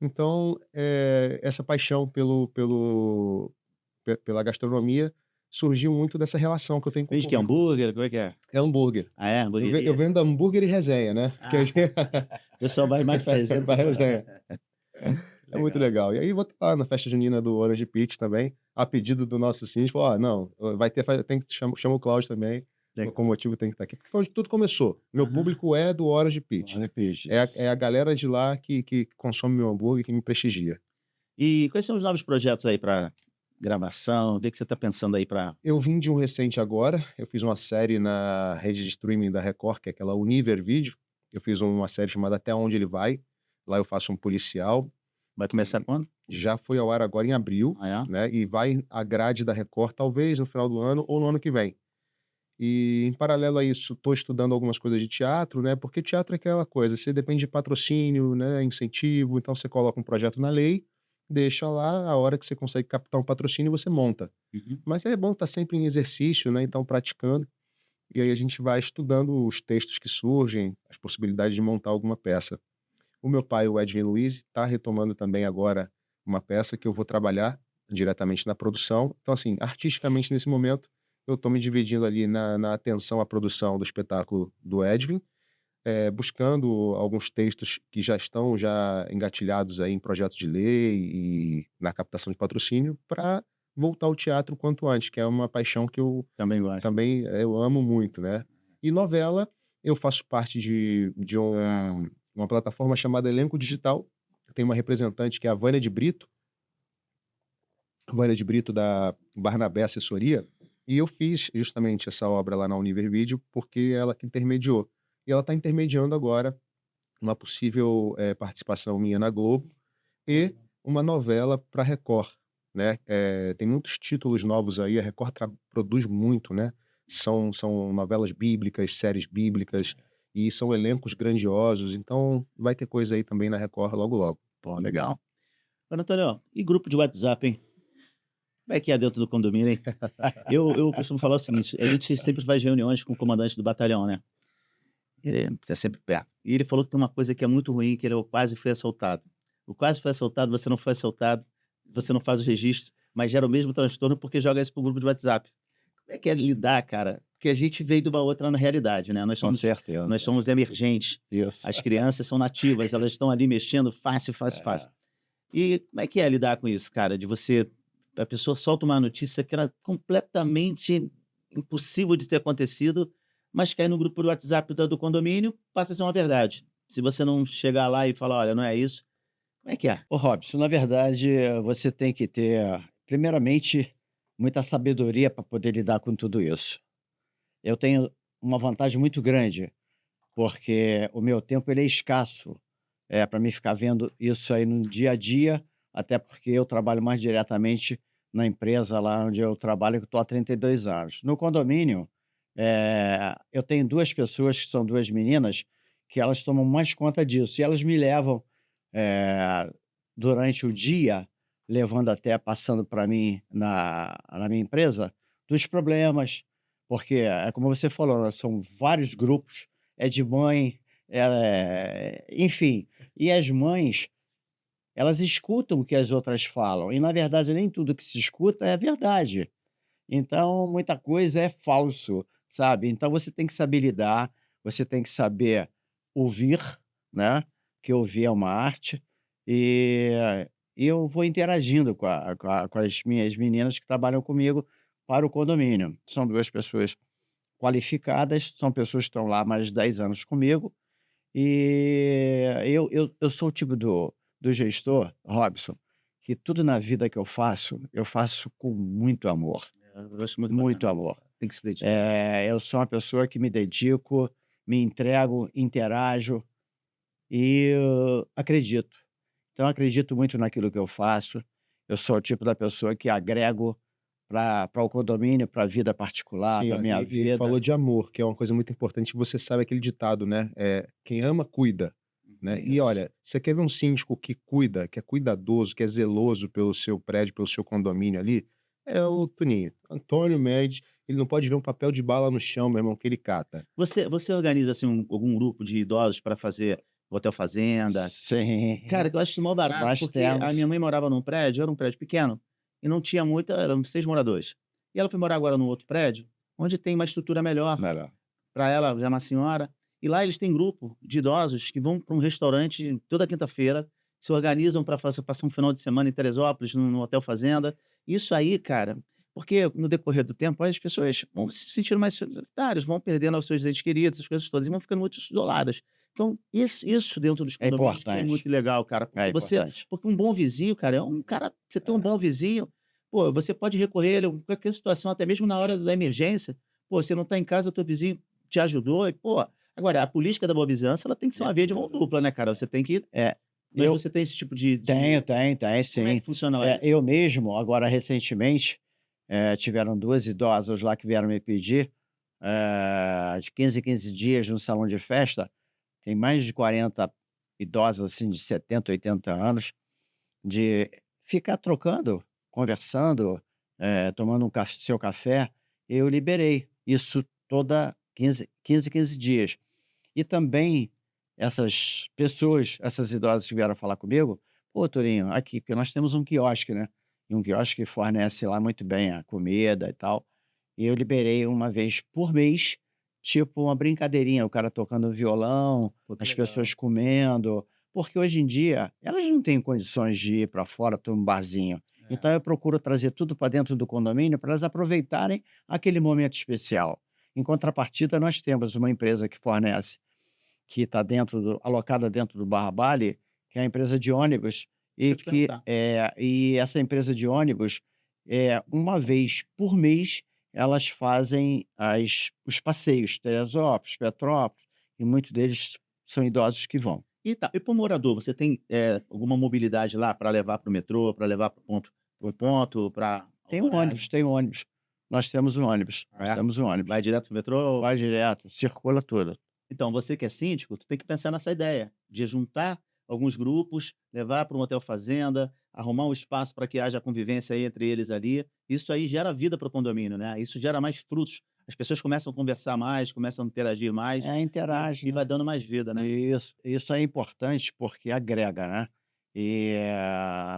Então, essa paixão pela gastronomia surgiu muito dessa relação que eu tenho com o Vende que público. hambúrguer, como é que é? É hambúrguer. Ah, é? Eu Hamburgueria? vendo hambúrguer e resenha, né, que a Ah, gente o pessoal vai mais pra resenha do que pra resenha. É muito legal. legal. E aí vou estar lá na festa junina do Orange Peach também, a pedido do nosso síndico, falou: "Ó, não, vai ter tem que chama o Cláudio também, o Legal. locomotivo tem que estar aqui", porque foi onde tudo começou. Meu Aham. público é do Orange Peach. Olha, É a peixes. galera de lá que consome meu hambúrguer, que me prestigia. E quais são os novos projetos aí pra gravação? O que você tá pensando aí pra Eu vim de um recente agora, eu fiz uma série na rede de streaming da Record, que é aquela Univer Vídeo, eu fiz uma série chamada Até Onde Ele Vai, lá eu faço um policial, vai começar que quando? já foi ao ar agora em abril, Ah, é? né, e vai à grade da Record talvez no final do ano ou no ano que vem. E em paralelo a isso, estou estudando algumas coisas de teatro, né, porque teatro é aquela coisa, você depende de patrocínio, né, incentivo, então você coloca um projeto na lei, deixa lá, a hora que você consegue captar um patrocínio você monta. Uhum. Mas é bom estar sempre em exercício, né, então praticando, e aí a gente vai estudando os textos que surgem, as possibilidades de montar alguma peça. O meu pai, o Edwin Luiz, está retomando também agora uma peça que eu vou trabalhar diretamente na produção. Então, assim, artisticamente nesse momento, eu estou me dividindo ali na atenção à produção do espetáculo do Edwin, buscando alguns textos que já estão já engatilhados aí em projetos de lei e na captação de patrocínio, para voltar ao teatro o quanto antes, que é uma paixão que eu Também gosto. também, eu amo muito, né. E novela, eu faço parte de uma plataforma chamada Elenco Digital, tem uma representante que é a Vânia de Brito, Vânia de Brito da Barnabé Assessoria, e eu fiz justamente essa obra lá na Univer Vídeo, porque ela que intermediou. E ela está intermediando agora uma possível, participação minha na Globo e uma novela pra Record, né. Tem muitos títulos novos aí, a Record produz muito, né. São novelas bíblicas, séries bíblicas, e são elencos grandiosos, então vai ter coisa aí também na Record logo, logo. Pô, legal. Ô, Antônio, e grupo de WhatsApp, hein? Como é que é dentro do condomínio, hein? Eu costumo falar o seguinte: a gente sempre faz reuniões com o comandante do batalhão, né? Ele tá sempre perto. E ele falou que tem uma coisa que é muito ruim, que ele é o quase foi assaltado. O quase foi assaltado, você não foi assaltado, você não faz o registro, mas gera o mesmo transtorno porque joga isso para o grupo de WhatsApp. Como é que é lidar, cara? Porque a gente veio de uma outra realidade, né? Com Nós certeza. somos emergentes. Isso. As crianças são nativas, elas estão ali mexendo fácil, fácil, fácil. É. E como é que é lidar com isso, cara? De você a pessoa solta uma notícia que era completamente impossível de ter acontecido, mas cai no grupo do WhatsApp do condomínio, passa a ser uma verdade. Se você não chegar lá e falar: "Olha, não é isso", como é que é? Ô Robson, na verdade, você tem que ter, primeiramente, muita sabedoria para poder lidar com tudo isso. Eu tenho uma vantagem muito grande, porque o meu tempo ele é escasso, para mim ficar vendo isso aí no dia a dia, até porque eu trabalho mais diretamente na empresa lá onde eu trabalho, que eu estou há 32 anos. No condomínio, eu tenho 2 pessoas que são 2 meninas, que elas tomam mais conta disso e elas me levam, eh, durante o dia, levando até passando para mim na minha empresa, dos problemas, porque é como você falou, né, são vários grupos, é de mãe, enfim, e as mães, elas escutam o que as outras falam e na verdade nem tudo que se escuta é verdade. Então muita coisa é falso, sabe. Então você tem que saber lidar, você tem que saber ouvir, né, que ouvir é uma arte, e eu vou interagindo com as minhas meninas que trabalham comigo para o condomínio. São 2 pessoas qualificadas, são pessoas que estão lá há mais de 10 anos comigo, e eu sou o tipo do gestor, Robson, que tudo na vida que eu faço com muito amor, Eu acho muito muito bacana isso, amor. cara. Tem que se dedicar. Eu sou uma pessoa que me dedico, me entrego, interajo e acredito. Então eu acredito muito naquilo que eu faço, eu sou o tipo da pessoa que agrego para o condomínio, para a vida particular, Sim, para ó, minha e vida. falou de amor, que é uma coisa muito importante, você sabe aquele ditado, né, "Quem ama cuida", né. E Isso. olha, você quer ver um síndico que cuida, que é cuidadoso, que é zeloso pelo seu prédio, pelo seu condomínio ali, é o Toninho. Antônio Mendes, ele não pode ver um papel de bala no chão, meu irmão, que ele cata. Você organiza, assim, algum grupo de idosos para fazer hotel fazenda? Cara, Sim, que eu acho isso mó barato, nós porque a minha temos. mãe morava num prédio, era um prédio pequeno, e não tinha muita, eram 6 moradores. E ela foi morar agora num outro prédio, onde tem uma estrutura melhor, Melhor. para ela já é uma senhora, e lá eles têm grupo de idosos que vão para um restaurante toda quinta-feira, se organizam para passar um final de semana em Teresópolis, no hotel fazenda. Isso aí, cara, porque no decorrer do tempo as pessoas vão se sentindo mais solitárias, vão perdendo os seus entes queridos, as coisas todas, e vão ficando muito isoladas. Então, isso dentro dos É condomínios que é importante, muito legal, cara, é porque importante. um bom vizinho, cara, é um cara, você tem um bom vizinho, pô, você pode recorrer a ele em qualquer situação, até mesmo na hora da emergência. Pô, você não está em casa, o teu vizinho te ajudou e, pô, agora a política da boa vizinhança, ela tem que ser uma via de mão dupla, né, cara, você tem que, É, mas eu você tem esse tipo de tenho como é sim. que funciona lá isso? Eu mesmo, agora recentemente, tiveram 2 idosas lá que vieram me pedir, de 15 em 15 dias no salão de festa, tem mais de 40 idosas, assim, de 70, 80 anos, de ficar trocando, conversando, tomando seu café, eu liberei. Isso toda 15 dias. E também essas pessoas, essas idosas que vieram falar comigo: "Pô, Torinho, aqui", porque nós temos um quiosque, né, e um quiosque que fornece lá muito bem a comida e tal, e eu liberei uma vez por mês, tipo uma brincadeirinha, o cara tocando violão, Pô, que as legal. pessoas comendo, porque hoje em dia elas não têm condições de ir para fora para um barzinho. É. Então eu procuro trazer tudo para dentro do condomínio para elas aproveitarem aquele momento especial. Em contrapartida, nós temos uma empresa que fornece, que está alocada dentro do Barra Bale, que é a empresa de ônibus, Deixa e eu te perguntar. e essa empresa de ônibus, uma vez por mês, elas fazem os passeios, Teresópolis, Petrópolis, e muitos deles são idosos que vão. E tá, e para o morador, você tem, alguma mobilidade lá para levar para o metrô, para levar para o ponto, para Tem um horário? ônibus, tem um ônibus. Nós temos um ônibus, Ah, nós é? temos um ônibus. Vai direto para o metrô? Vai direto, circula tudo. Então, você que é síndico, tu tem que pensar nessa ideia de juntar alguns grupos, levar para um hotel fazenda, arrumar um espaço para que haja convivência aí entre eles ali. Isso aí gera vida para o condomínio, né? Isso gera mais frutos. As pessoas começam a conversar mais, começam a interagir mais Interage, e né. vai dando mais vida, né? Isso é importante porque agrega, né.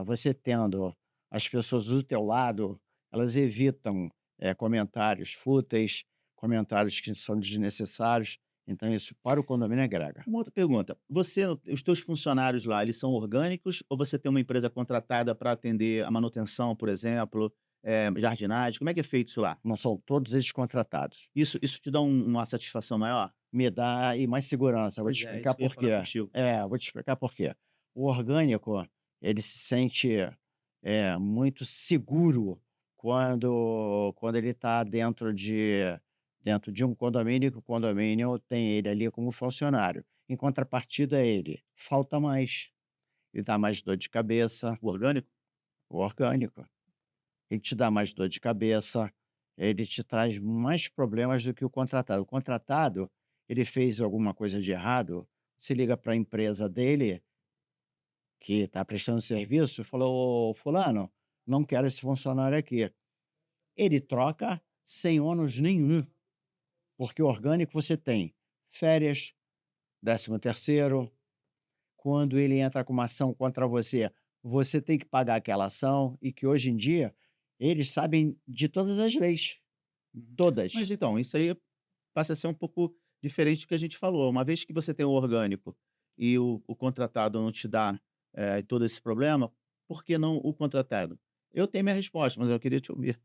Você tendo as pessoas do teu lado, elas evitam, comentários fúteis, comentários que são desnecessários, então isso para o condomínio agrega. Uma outra pergunta, os teus funcionários lá, eles são orgânicos ou você tem uma empresa contratada para atender a manutenção, por exemplo, jardinagem, como é que é feito isso lá? Não são todos eles contratados. Isso te dá uma satisfação maior? Me dá e mais segurança, vou te Pois é, isso explicar que eu ia por falar quê. contigo. Vou te explicar por quê. O orgânico, ele se sente, muito seguro quando ele está dentro de um condomínio, que o condomínio tem ele ali como funcionário. Em contrapartida ele falta mais, ele dá mais dor de cabeça, O orgânico? o orgânico. Ele te dá mais dor de cabeça, ele te traz mais problemas do que o contratado. O contratado, ele fez alguma coisa de errado, se liga para a empresa dele, que está prestando serviço, e falou: "Ô fulano, não quero esse funcionário aqui". Ele troca sem ônus nenhum, porque o orgânico você tem férias, 13º, quando ele entra com uma ação contra você, você tem que pagar aquela ação, e que hoje em dia eles sabem de todas as leis. Uhum. Todas. Mas então, isso aí passa a ser um pouco diferente do que a gente falou. Uma vez que você tem o orgânico e o contratado não te dá, todo esse problema, por que não o contratado? Eu tenho minha resposta, mas eu queria te ouvir.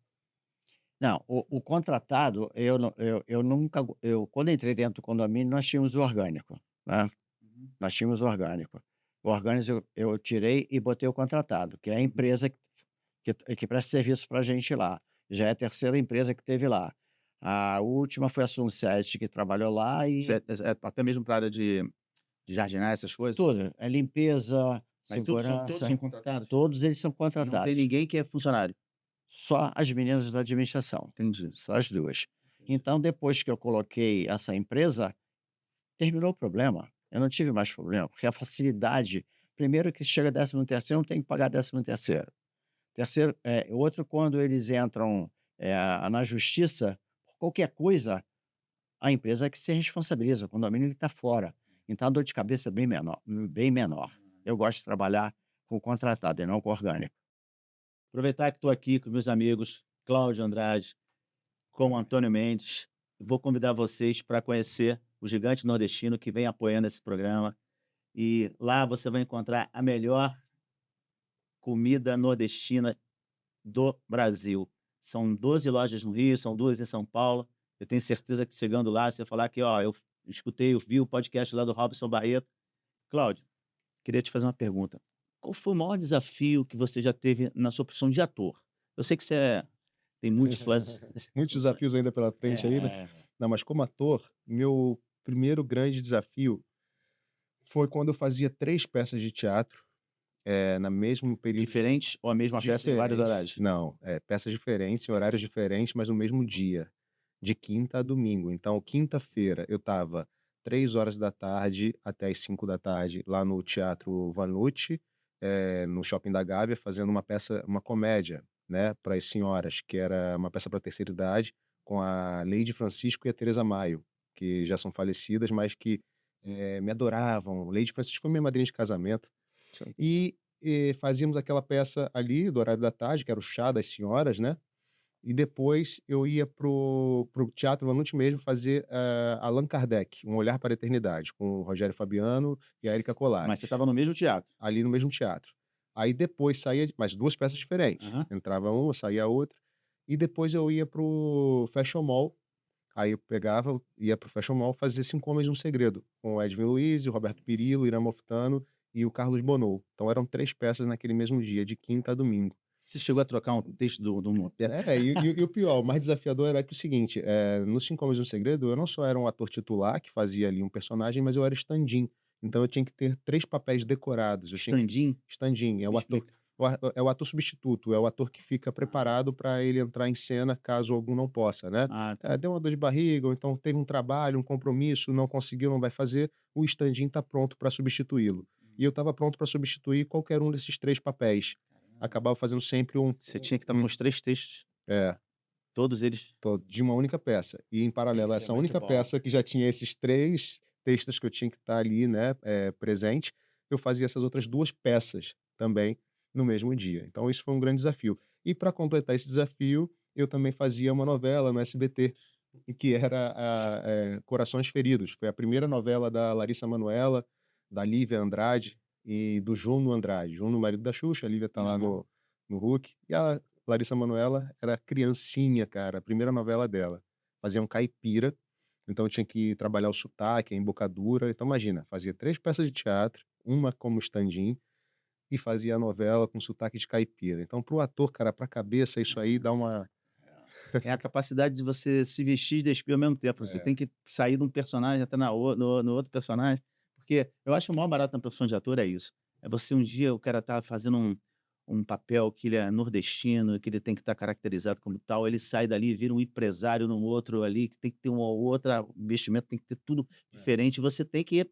Não, o contratado, eu nunca quando entrei dentro do condomínio, nós tínhamos o orgânico, né, Uhum. nós tínhamos o orgânico. O orgânico eu tirei e botei o contratado, que é a empresa que presta serviço para a gente lá. Já é a terceira empresa que teve lá. A última foi a Sunset, que trabalhou lá Isso e é até mesmo para a área de jardinagem, essas coisas? tudo, é limpeza, Mas todos segurança, são contratados? todos eles são Não tem contratados. ninguém que é funcionário? Só as meninas da administração, Entendi, só as 2. entendi. Então depois que eu coloquei essa empresa, terminou o problema, eu não tive mais problema, porque a facilidade primeiro que chega 13º, não tem que pagar 13º. Terceiro, outro quando eles entram, na justiça, por qualquer coisa, a empresa é que se responsabiliza, o condomínio ele está fora. Então a dor de cabeça é bem menor, bem menor. Eu gosto de trabalhar com o contratado e não com o orgânico. Aproveitar que estou aqui com meus amigos Cláudio Andrade, com o Antônio Mendes, vou convidar vocês para conhecer o Gigante Nordestino que vem apoiando esse programa, e lá você vai encontrar a melhor comida nordestina do Brasil. São 12 lojas no Rio, são 2 em São Paulo. Eu tenho certeza que chegando lá, você falar que: "Ó, eu escutei, eu vi o podcast lá do Robson Barreto". Cláudio, queria te fazer uma pergunta. Qual foi o maior desafio que você já teve na sua profissão de ator? Eu sei que tem múltiplas Muitos funções. desafios ainda pela frente aí, né. É, Não, mas como ator, meu primeiro grande desafio foi quando eu fazia 3 peças de teatro, na mesmo período Diferentes ou a mesma peça em vários diferente. horários? Não, peças diferentes, em horários diferentes, mas no mesmo dia, de quinta a domingo. Então, quinta-feira eu estava 3 horas da tarde até as 5 da tarde lá no Teatro Vanucci, no Shopping da Gávea, fazendo uma peça, uma comédia, né, para as senhoras, que era uma peça para terceira idade, com a Leide Francisco e a Teresa Maio, que já são falecidas, mas que, me adoravam. Leide Francisco foi minha madrinha de casamento. Sim. E, fazíamos aquela peça ali do horário da tarde, que era o chá das senhoras, né, e depois eu ia pro Teatro Vanucci mesmo fazer, Allan Kardec, Um Olhar para a Eternidade, com o Rogério Fabiano e a Erika Mas você Colares, estava no mesmo teatro? ali no mesmo teatro. Aí depois saía mas 2 peças diferentes, Aham. entrava uma, saía outra, e depois eu ia pro Fashion Mall, aí eu pegava, ia pro Fashion Mall fazer Cinco Homens e um Segredo, com o Edwin Luiz, o Roberto Perillo, o Irã Moftano e o Carlos Bonou. Então eram 3 peças naquele mesmo dia, de quinta a domingo. Você chegou a trocar um texto de uma peça? E o pior, o mais desafiador era que o seguinte, no 5 Homens e um Segredo, eu não só era um ator titular que fazia ali um personagem, mas eu era stand-in. Então eu tinha que ter 3 papéis decorados, eu tinha que Stand-in? stand-in, é Me o ator explica. é o ator substituto, é o ator que fica Ah, preparado para ele entrar em cena caso algum não possa, né. ah, tá. Deu uma dor de barriga ou então teve um trabalho, um compromisso, não conseguiu, não vai fazer, o stand-in tá pronto para substituí-lo. E eu estava pronto para substituir qualquer um desses 3 papéis. Caramba. Acabava fazendo sempre Você tinha que estar com os 3 textos, é. todos eles De uma única peça. E em paralelo a Isso é essa muito única bom. peça que já tinha esses 3 textos que eu tinha que estar ali, né, presente, eu fazia essas outras 2 peças também no mesmo dia. Então isso foi um grande desafio. E para completar esse desafio, eu também fazia uma novela no SBT, e que era Corações Feridos. Foi a primeira novela da Larissa Manoela, da Lívia Andrade e do Júnior Andrade. Júnior, marido da Xuxa, a Lívia tá lá aham. no Hulk. E a Larissa Manoela era criancinha, cara, a primeira novela dela. Fazia um caipira, então eu tinha que trabalhar o sotaque, a embocadura. Então imagina, fazia 3 peças de teatro, uma como stand-in, e fazia a novela com sotaque de caipira. Então para o ator, cara, pra cabeça isso aí dá uma É a capacidade de você se vestir e despir ao mesmo tempo. Você é, tem que sair de um personagem até na o no outro personagem, porque eu acho o maior barato na profissão de ator é isso, é você um dia o cara tá fazendo um papel que ele é nordestino, que ele tem que estar caracterizado como tal, ele sai dali e vira um empresário no outro ali, que tem que ter uma outra vestimenta, tem que ter tudo diferente, você tem que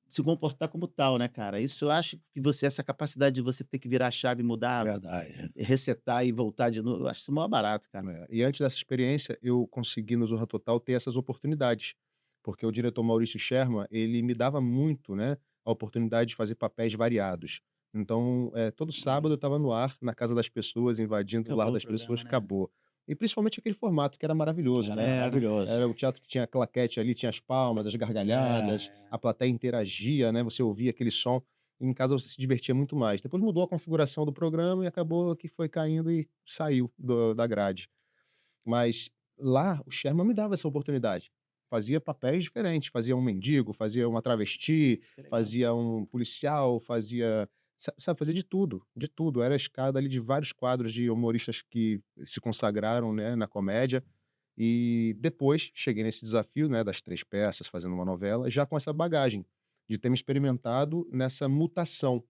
se comportar como tal, né, cara. Isso eu acho que você essa capacidade de você ter que virar a chave, mudar, Verdade. resetar e voltar de novo, eu acho isso o maior barato, cara. E antes dessa experiência, eu consegui no Zorra Total ter essas oportunidades, porque o diretor Maurício Sherman, ele me dava muito, né, a oportunidade de fazer papéis variados. Então, todo sábado eu estava no ar, na casa das pessoas, invadindo o lar Acabou o das pessoas, programa, né. acabou. E principalmente aquele formato que era maravilhoso, Era né. Era. maravilhoso. Era o teatro que tinha a claquete ali, tinha as palmas, as gargalhadas, É. a plateia interagia, né, você ouvia aquele som, em casa você se divertia muito mais. Depois mudou a configuração do programa e acabou que foi caindo e saiu da grade. Mas lá o Sherman me dava essa oportunidade. Fazia papéis diferentes, fazia um mendigo, fazia uma travesti, Que legal. fazia um policial, fazia sabe, fazia de tudo, de tudo. Era a escada ali de vários quadros de humoristas que se consagraram, né, na comédia. E depois cheguei nesse desafio, né, das 3 peças, fazendo uma novela, já com essa bagagem, de ter me experimentado nessa mutação.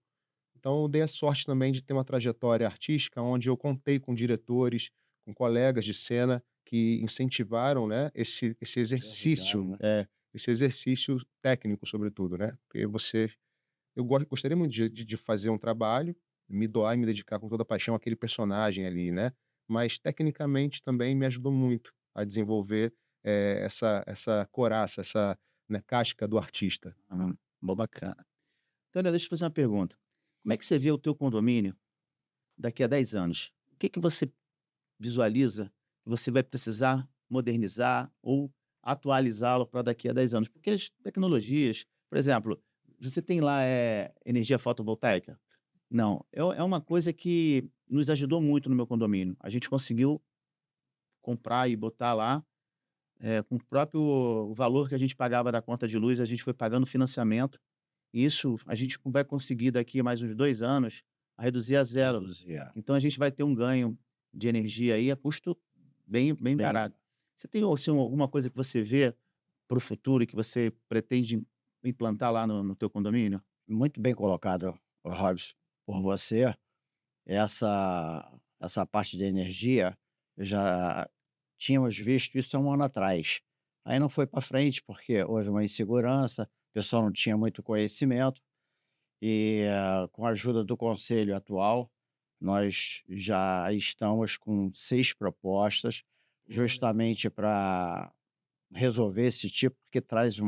Então eu dei a sorte também de ter uma trajetória artística onde eu contei com diretores, com colegas de cena que incentivaram, né, esse Te ajudaram, exercício, né. esse exercício técnico sobretudo, né, porque eu gostaria muito de fazer um trabalho, me doar e me dedicar com toda a paixão àquele personagem ali, né, mas tecnicamente também me ajudou muito a desenvolver, essa coraça, essa, né, casca do artista. Mó bacana. Então, olha, deixa eu fazer uma pergunta. Como é que você vê o teu condomínio daqui a 10 anos? O que que você visualiza que você vai precisar modernizar ou atualizá-lo para daqui a 10 anos? Porque as tecnologias, por exemplo, você tem lá, energia fotovoltaica? Não, é uma coisa que nos ajudou muito no meu condomínio. A gente conseguiu comprar e botar lá, com o próprio valor que a gente pagava da conta de luz, a gente foi pagando financiamento. Isso a gente vai conseguir daqui a mais uns 2 anos a reduzir a zero. Reduzir. Então a gente vai ter um ganho de energia aí a custo bem Bem, barato. Você tem, assim, alguma coisa que você vê para o futuro e que você pretende implantar lá no teu condomínio? muito bem colocado, Robson, por você. Essa parte de energia, já tínhamos visto isso há um ano atrás. Aí não foi para frente, porque houve uma insegurança, o pessoal não tinha muito conhecimento e, com a ajuda do conselho atual, nós já estamos com 6 propostas, Olha. justamente para resolver esse tipo, porque traz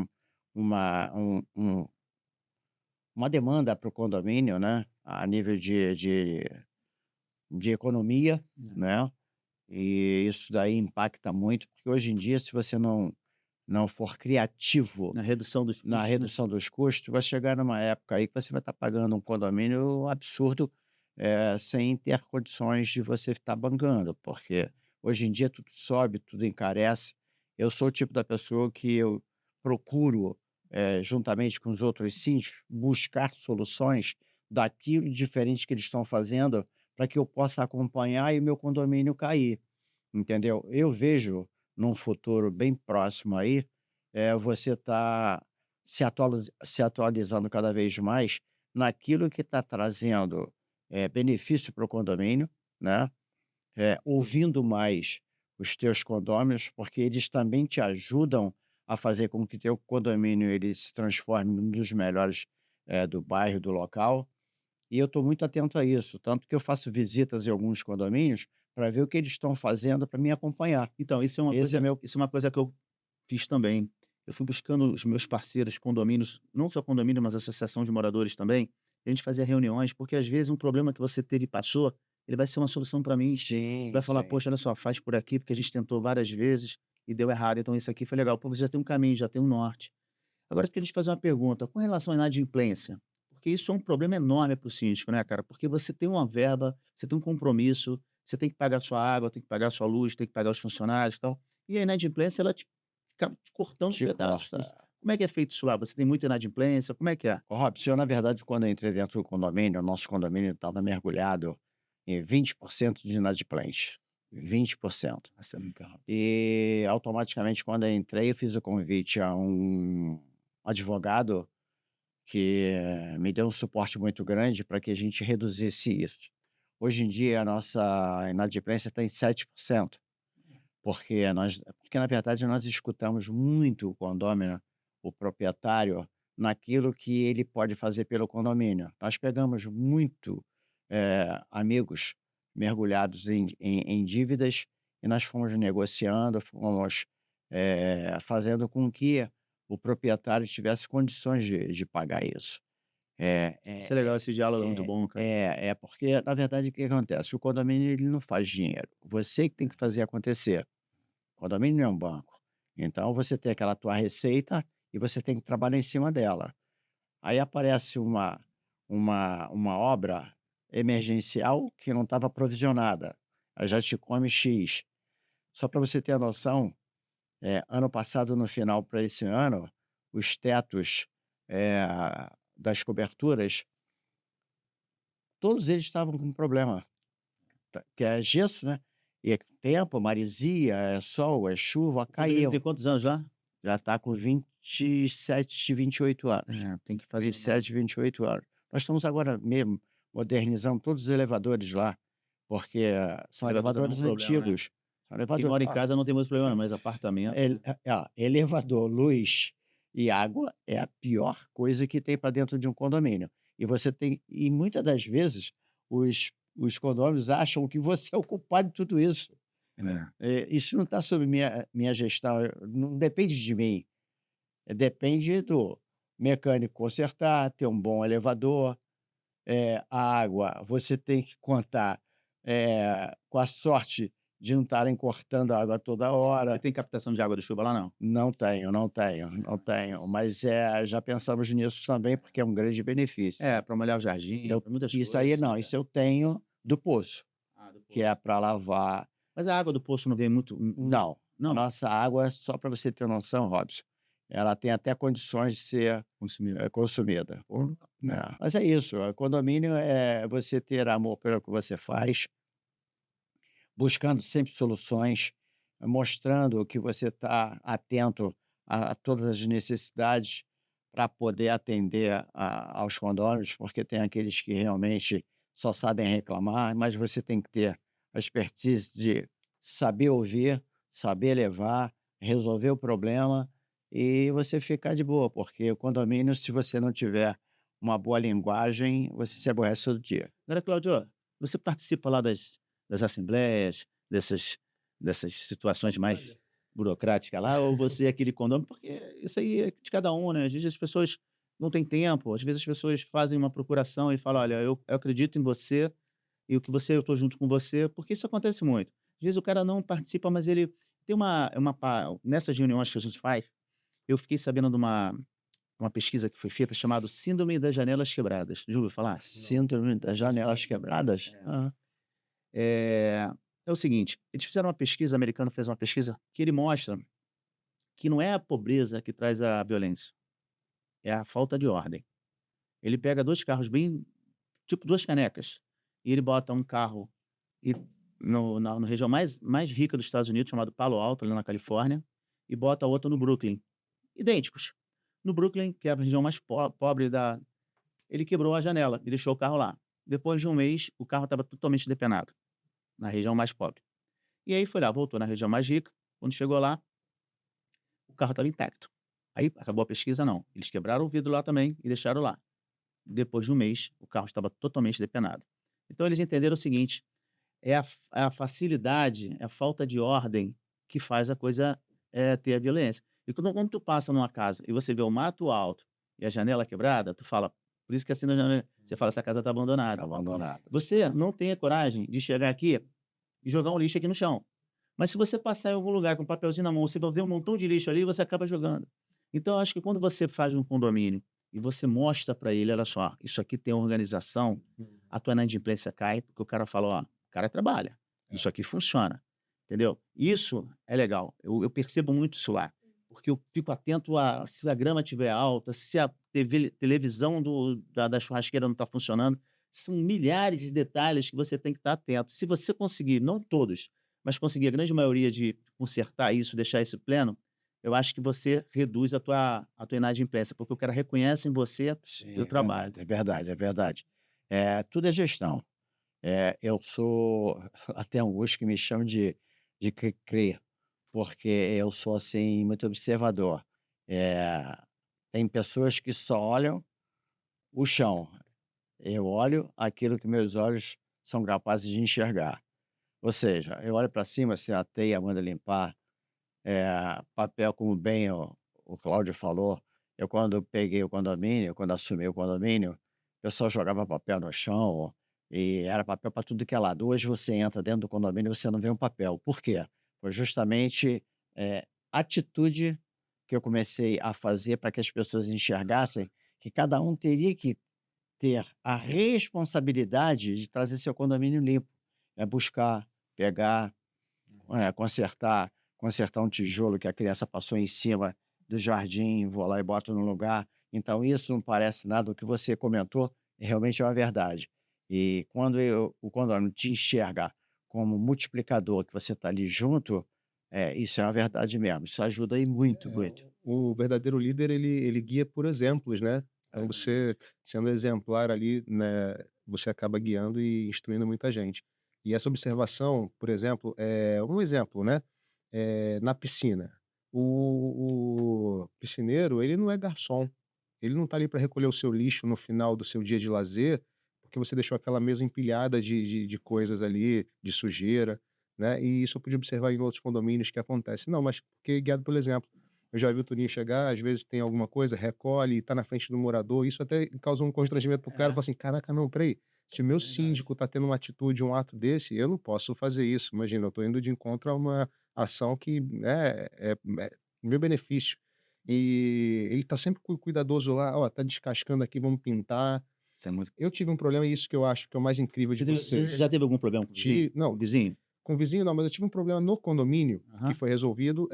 uma um um uma demanda para o condomínio, né, a nível de economia, né, e isso daí impacta muito, porque hoje em dia se você não for criativo Na redução dos na custos, né? redução dos custos, vai chegar numa época aí que você vai estar pagando um condomínio absurdo, sem ter condições de você estar bancando, porque hoje em dia tudo sobe, tudo encarece. Eu sou o tipo da pessoa que eu procuro, juntamente com os outros síndicos, buscar soluções daquilo diferente que eles estão fazendo para que eu possa acompanhar e o meu condomínio cair, entendeu? Eu vejo num futuro bem próximo aí, você tá se atualizando cada vez mais naquilo que está trazendo, benefício para o condomínio, né, ouvindo mais os teus condôminos, porque eles também te ajudam a fazer com que teu condomínio ele se transforme num dos melhores, do bairro, do local. E eu estou muito atento a isso, tanto que eu faço visitas em alguns condomínios para ver o que eles estão fazendo para me acompanhar. Então, Esse é meu isso é uma coisa que eu fiz também. Eu fui buscando os meus parceiros, condomínios, não só condomínio, mas associação de moradores também. A gente fazia reuniões, porque às vezes um problema que você teve e passou, ele vai ser uma solução para mim. Você sim, vai falar: sim. "Poxa, olha só, faz por aqui, porque a gente tentou várias vezes e deu errado, então isso aqui foi legal". Pô, você já tem um caminho, já tem um norte. Agora eu queria te fazer uma pergunta, com relação à inadimplência, porque isso é um problema enorme para o síndico, né, cara? Porque você tem uma verba, você tem um compromisso, você tem que pagar sua água, tem que pagar sua luz, tem que pagar os funcionários e tal. E a inadimplência, ela te acaba te cortando Te pedaços. corta. Como é que é feito isso lá? Você tem muita inadimplência? Como é que é? Ô Robson, eu na verdade quando eu entrei dentro do condomínio, o nosso condomínio estava mergulhado em 20% de inadimplente, 20%. Nossa, é muito rápido. E automaticamente quando eu entrei eu fiz o convite a um advogado que me deu um suporte muito grande para que a gente reduzisse isso. Hoje em dia a nossa inadimplência está em 7%. Porque na verdade nós escutamos muito o condômino, o proprietário, naquilo que ele pode fazer pelo condomínio. Nós pegamos muito, amigos mergulhados em dívidas e nós fomos negociando, fomos, fazendo com que o proprietário tivesse condições de pagar isso. É Isso é é legal, esse diálogo é muito é bom, cara. porque na verdade o que acontece, o condomínio ele não faz dinheiro, você que tem que fazer acontecer. Condomínio é um banco. Então você tem aquela tua receita e você tem que trabalhar em cima dela. Aí aparece uma obra emergencial que não estava provisionada, aí já te come X. Só para você ter a noção, ano passado no final para esse ano, os tetos, eh, das coberturas, todos eles estavam com problema, que é gesso, né, e é tempo, maresia, é sol, é chuva, O condomínio tem caiu. quantos anos já? Já está com 27, 28 anos. É, tem que fazer uma 27, 28 anos. Nós estamos agora mesmo modernizando todos os elevadores lá, porque são elevador também é um elevadores problema, né? antigos. São Quem elevador mora em casa não tem muito problema não, mas apartamento, né? elevador, luz e água é a pior coisa que tem para dentro de um condomínio. E muitas das vezes os condôminos acham que você é o culpado de tudo isso. É. Isso não está sob minha gestão, não depende de mim. Depende do mecânico consertar, ter um bom elevador, a água, você tem que contar, com a sorte de não estarem cortando a água toda Você hora. tem captação de água de chuva lá, não? Não tenho, não tenho, não tenho, mas, já pensamos nisso também, porque é um grande benefício. É, para molhar o jardim, Eu para muitas Isso aí coisas, não, é. isso eu tenho do poço, Ah, do que é poço. para lavar. Mas a água do poço não vem muito Não, a não? nossa água, só para você ter noção, Robson, ela tem até condições de ser, Consumível. consumida. É. Mas é isso, condomínio é você ter amor pelo que você faz, buscando sempre soluções, mostrando que você está atento a todas as necessidades para poder atender aos condôminos, porque tem aqueles que realmente só sabem reclamar, mas você tem que ter a expertise de saber ouvir, saber levar, resolver o problema e você ficar de boa, porque o condomínio, se você não tiver uma boa linguagem, você se aborrece todo dia. Agora, Claudio, você participa lá das assembleias, dessas situações mais burocráticas lá, ou você é aquele condomínio? Porque isso aí é de cada um, né? Às vezes as pessoas não têm tempo, às vezes as pessoas fazem uma procuração e falam: "Olha, eu acredito em você e o que você eu estou junto com você", porque isso acontece muito. Às vezes o cara não participa, mas ele tem nessas reuniões que a gente faz, eu fiquei sabendo de uma pesquisa que foi feita chamado Síndrome das Janelas Quebradas. Já ouviu falar? Síndrome das janelas quebradas? É. É é o seguinte, eles fizeram uma pesquisa, o americano fez uma pesquisa, que ele mostra que não é a pobreza que traz a violência, é a falta de ordem. Ele pega 2 carros bem tipo 2 canecas, e ele bota um carro e na região mais rica dos Estados Unidos, chamado Palo Alto, ali na Califórnia, e bota outro no Brooklyn, idênticos. No Brooklyn, que é a região mais pobre da ele quebrou a janela e deixou o carro lá. Depois de um mês, o carro estava totalmente depenado, na região mais pobre. E aí foi lá, voltou na região mais rica, quando chegou lá, o carro estava intacto. Aí acabou a pesquisa não, eles quebraram o vidro lá também e deixaram lá. Depois de um mês, o carro estava totalmente depenado. Então eles entenderam o seguinte: é a facilidade, é a falta de ordem que faz a coisa, ter a violência. E quando tu passa numa casa e você vê o mato alto e a janela quebrada, tu fala por isso que assim na janela você fala: "Essa casa está Tá abandonada". abandonado. Você não tem a coragem de chegar aqui e jogar um lixo aqui no chão. Mas se você passar em algum lugar com um papelzinho na mão, você vai ver um montão de lixo ali e você acaba jogando. Então eu acho que quando você faz um condomínio e você mostra para ele: "Olha só, isso aqui tem organização", Uhum. a tua inadimplência cai, porque o cara fala: "Ó, o cara trabalha, É. isso aqui funciona", entendeu? Isso é legal, eu percebo muito isso lá, porque eu fico atento a se a grama estiver alta, se a televisão da churrasqueira não está funcionando, são milhares de detalhes que você tem que estar atento. Se você conseguir, não todos, mas conseguir a grande maioria de consertar isso, deixar isso pleno, eu acho que você reduz a tua inadimplência, porque o cara reconhece em você Sim, teu é trabalho. verdade, é verdade, é verdade. Tudo é gestão. Eu sou até angústia que me chamam de cri-cri, porque eu sou, assim, muito observador. Eh, Tem pessoas que só olham o chão, eu olho aquilo que meus olhos são capazes de enxergar. Ou seja, eu olho para cima, se a teia manda limpar, papel, como bem o Cláudio falou, eu quando peguei o condomínio, quando assumi o condomínio, o pessoal jogava papel no chão e era papel para tudo que é lado. Hoje você entra dentro do condomínio e você não vê um papel. Por quê? Foi justamente, atitude que eu comecei a fazer para que as pessoas enxergassem que cada um teria que ter a responsabilidade de trazer seu condomínio limpo. É buscar, pegar, consertar um tijolo que a criança passou em cima do jardim, vou lá e boto no lugar. Então isso não parece nada, o que você comentou realmente é uma verdade. E quando o condomínio te enxerga como multiplicador, que você está ali junto, isso é uma verdade mesmo, isso ajuda aí muito, É, muito. o verdadeiro líder ele guia por exemplos, né. Então você sendo exemplar ali, né, você acaba guiando e instruindo muita gente. E essa observação, por exemplo, um exemplo, né, na piscina, o piscineiro ele não é garçom, ele não está ali para recolher o seu lixo no final do seu dia de lazer, porque você deixou aquela mesa empilhada de coisas ali, de sujeira, né, e isso eu pude observar em outros condomínios que acontece. Não, mas porque guiado pelo exemplo. Eu já vi o turista chegar, às vezes tem alguma coisa, recolhe, tá na frente do morador, isso até causa um constrangimento pro cara, É, fala assim: "Caraca, não, espera aí, se o meu verdade. síndico tá tendo uma atitude, um ato desse, eu não posso fazer isso, imagina, eu tô indo de encontro a uma ação que, né, é meu benefício". E ele tá sempre cuidadoso lá: "Ó, tá descascando aqui, vamos pintar". Isso é muito Eu tive um problema e isso que eu acho que é o mais incrível de você vocês. já teve algum problema com o vizinho? Com Não, o vizinho? com o vizinho não, mas eu tive um problema no condomínio, que Aham. foi resolvido,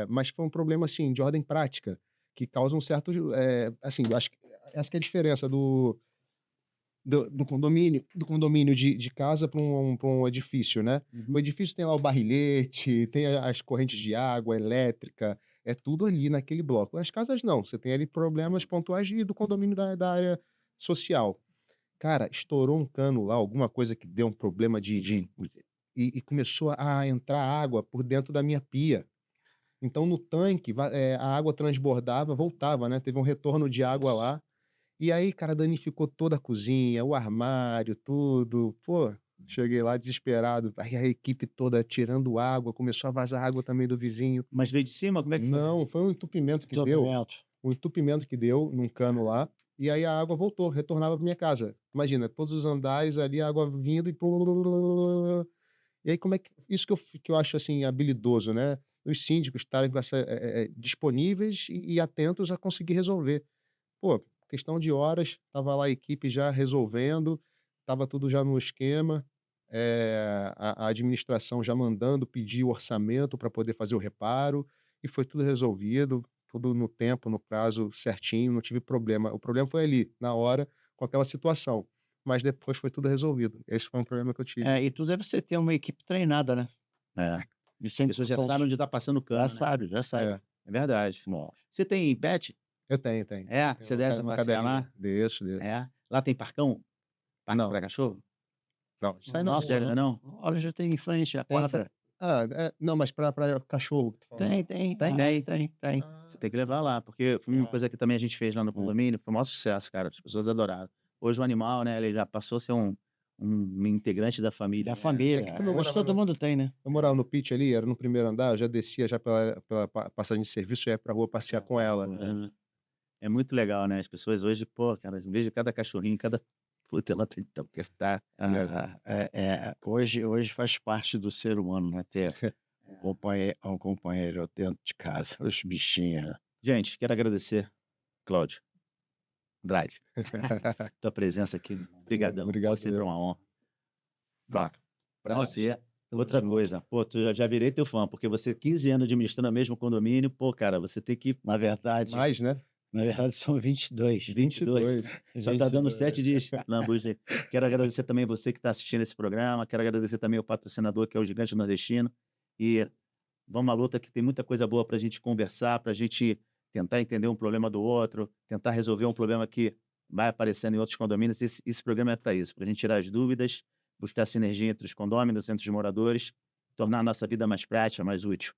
mas que foi um problema, assim, de ordem prática, que causa um certo, assim, eu acho que essa que é a diferença do condomínio de casa para um edifício, né. O Uhum. edifício tem lá o barrilhete, tem as correntes de água, elétrica, é tudo ali naquele bloco. As casas não, você tem ali problemas pontuais do condomínio da área social. Cara, estourou um cano lá, alguma coisa que deu um problema e começou a entrar água por dentro da minha pia. Então no tanque a água transbordava, voltava, né, teve um retorno de água Nossa. lá, e aí, cara, danificou toda a cozinha, o armário, tudo. Pô, cheguei lá desesperado, aí a equipe toda tirando água, começou a vazar água também do vizinho. Mas veio de cima, como é que foi? Não, foi Entupimento. um entupimento que deu num cano lá, e aí a água voltou, retornava para minha casa. Imagina, todos os andares ali, a água vindo e aí como é que isso que eu acho, assim, habilidoso, né, os síndicos estarem com essa disponíveis e atentos a conseguir resolver. Pô, questão de horas, estava lá a equipe já resolvendo, estava tudo já no esquema, a administração já mandando pedir o orçamento para poder fazer o reparo, e foi tudo resolvido, tudo no tempo, no prazo certinho, não tive problema. O problema foi ali, na hora, com aquela situação. mas depois foi tudo resolvido. Esse foi um problema que eu tive. É, e tudo é você ter uma equipe treinada, né? É. As Isso é pessoas já sabem importante. onde tá passando o Já cano, né? sabe, já sabe. É, É verdade. Bom, Você tem pet? eu tenho. É? Tenho Você desce pra uma passear cadelinha. lá? Deixo. É? Lá tem parcão? Parque Não, pra cachorro? não, isso aí não nossa, tem Sério, não. não? olha, já tem em frente a Tem pra quadra. não, mas pra cachorro que tu falou. Tem? Tem. Você Ah, tem que levar lá, porque foi uma É, coisa que também a gente fez lá no é. condomínio, foi o maior sucesso, cara, as pessoas adoraram. Hoje o animal, né, ele já passou a ser um integrante da família, Da né. é que família. como eu Hoje morava todo no mundo tem, né? eu morava no pitch ali, era no primeiro andar, eu já descia já pela passagem de serviço, já ia pra rua passear com ela. Aham. É muito legal, né, as pessoas hoje, pô, cara, eu vejo cada cachorrinho, cada puta, ela tem então, que tá Hoje faz parte do ser humano, né, ter um companheiro dentro de casa, os bichinhos, né. gente, quero agradecer, Cláudio Andrade, tua presença aqui, obrigadão, pô, Obrigado sempre eu. uma honra. Bah, Pra você, outra coisa, pô, já virei teu fã, porque você 15 anos administrando o mesmo condomínio, pô, cara, você tem que na verdade Mais, né? na verdade são 22. 22, 22. só tá dando 22. 7 dias lambuja. Quero agradecer também você que está assistindo esse programa, quero agradecer também o patrocinador, que é o Gigante Nordestino, e vamos à luta que tem muita coisa boa pra gente conversar, pra gente tentar entender um problema do outro, tentar resolver um problema que vai aparecendo em outros condomínios. Esse programa é para isso, pra gente tirar as dúvidas, buscar sinergia entre os condôminos, entre os moradores, tornar a nossa vida mais prática, mais útil.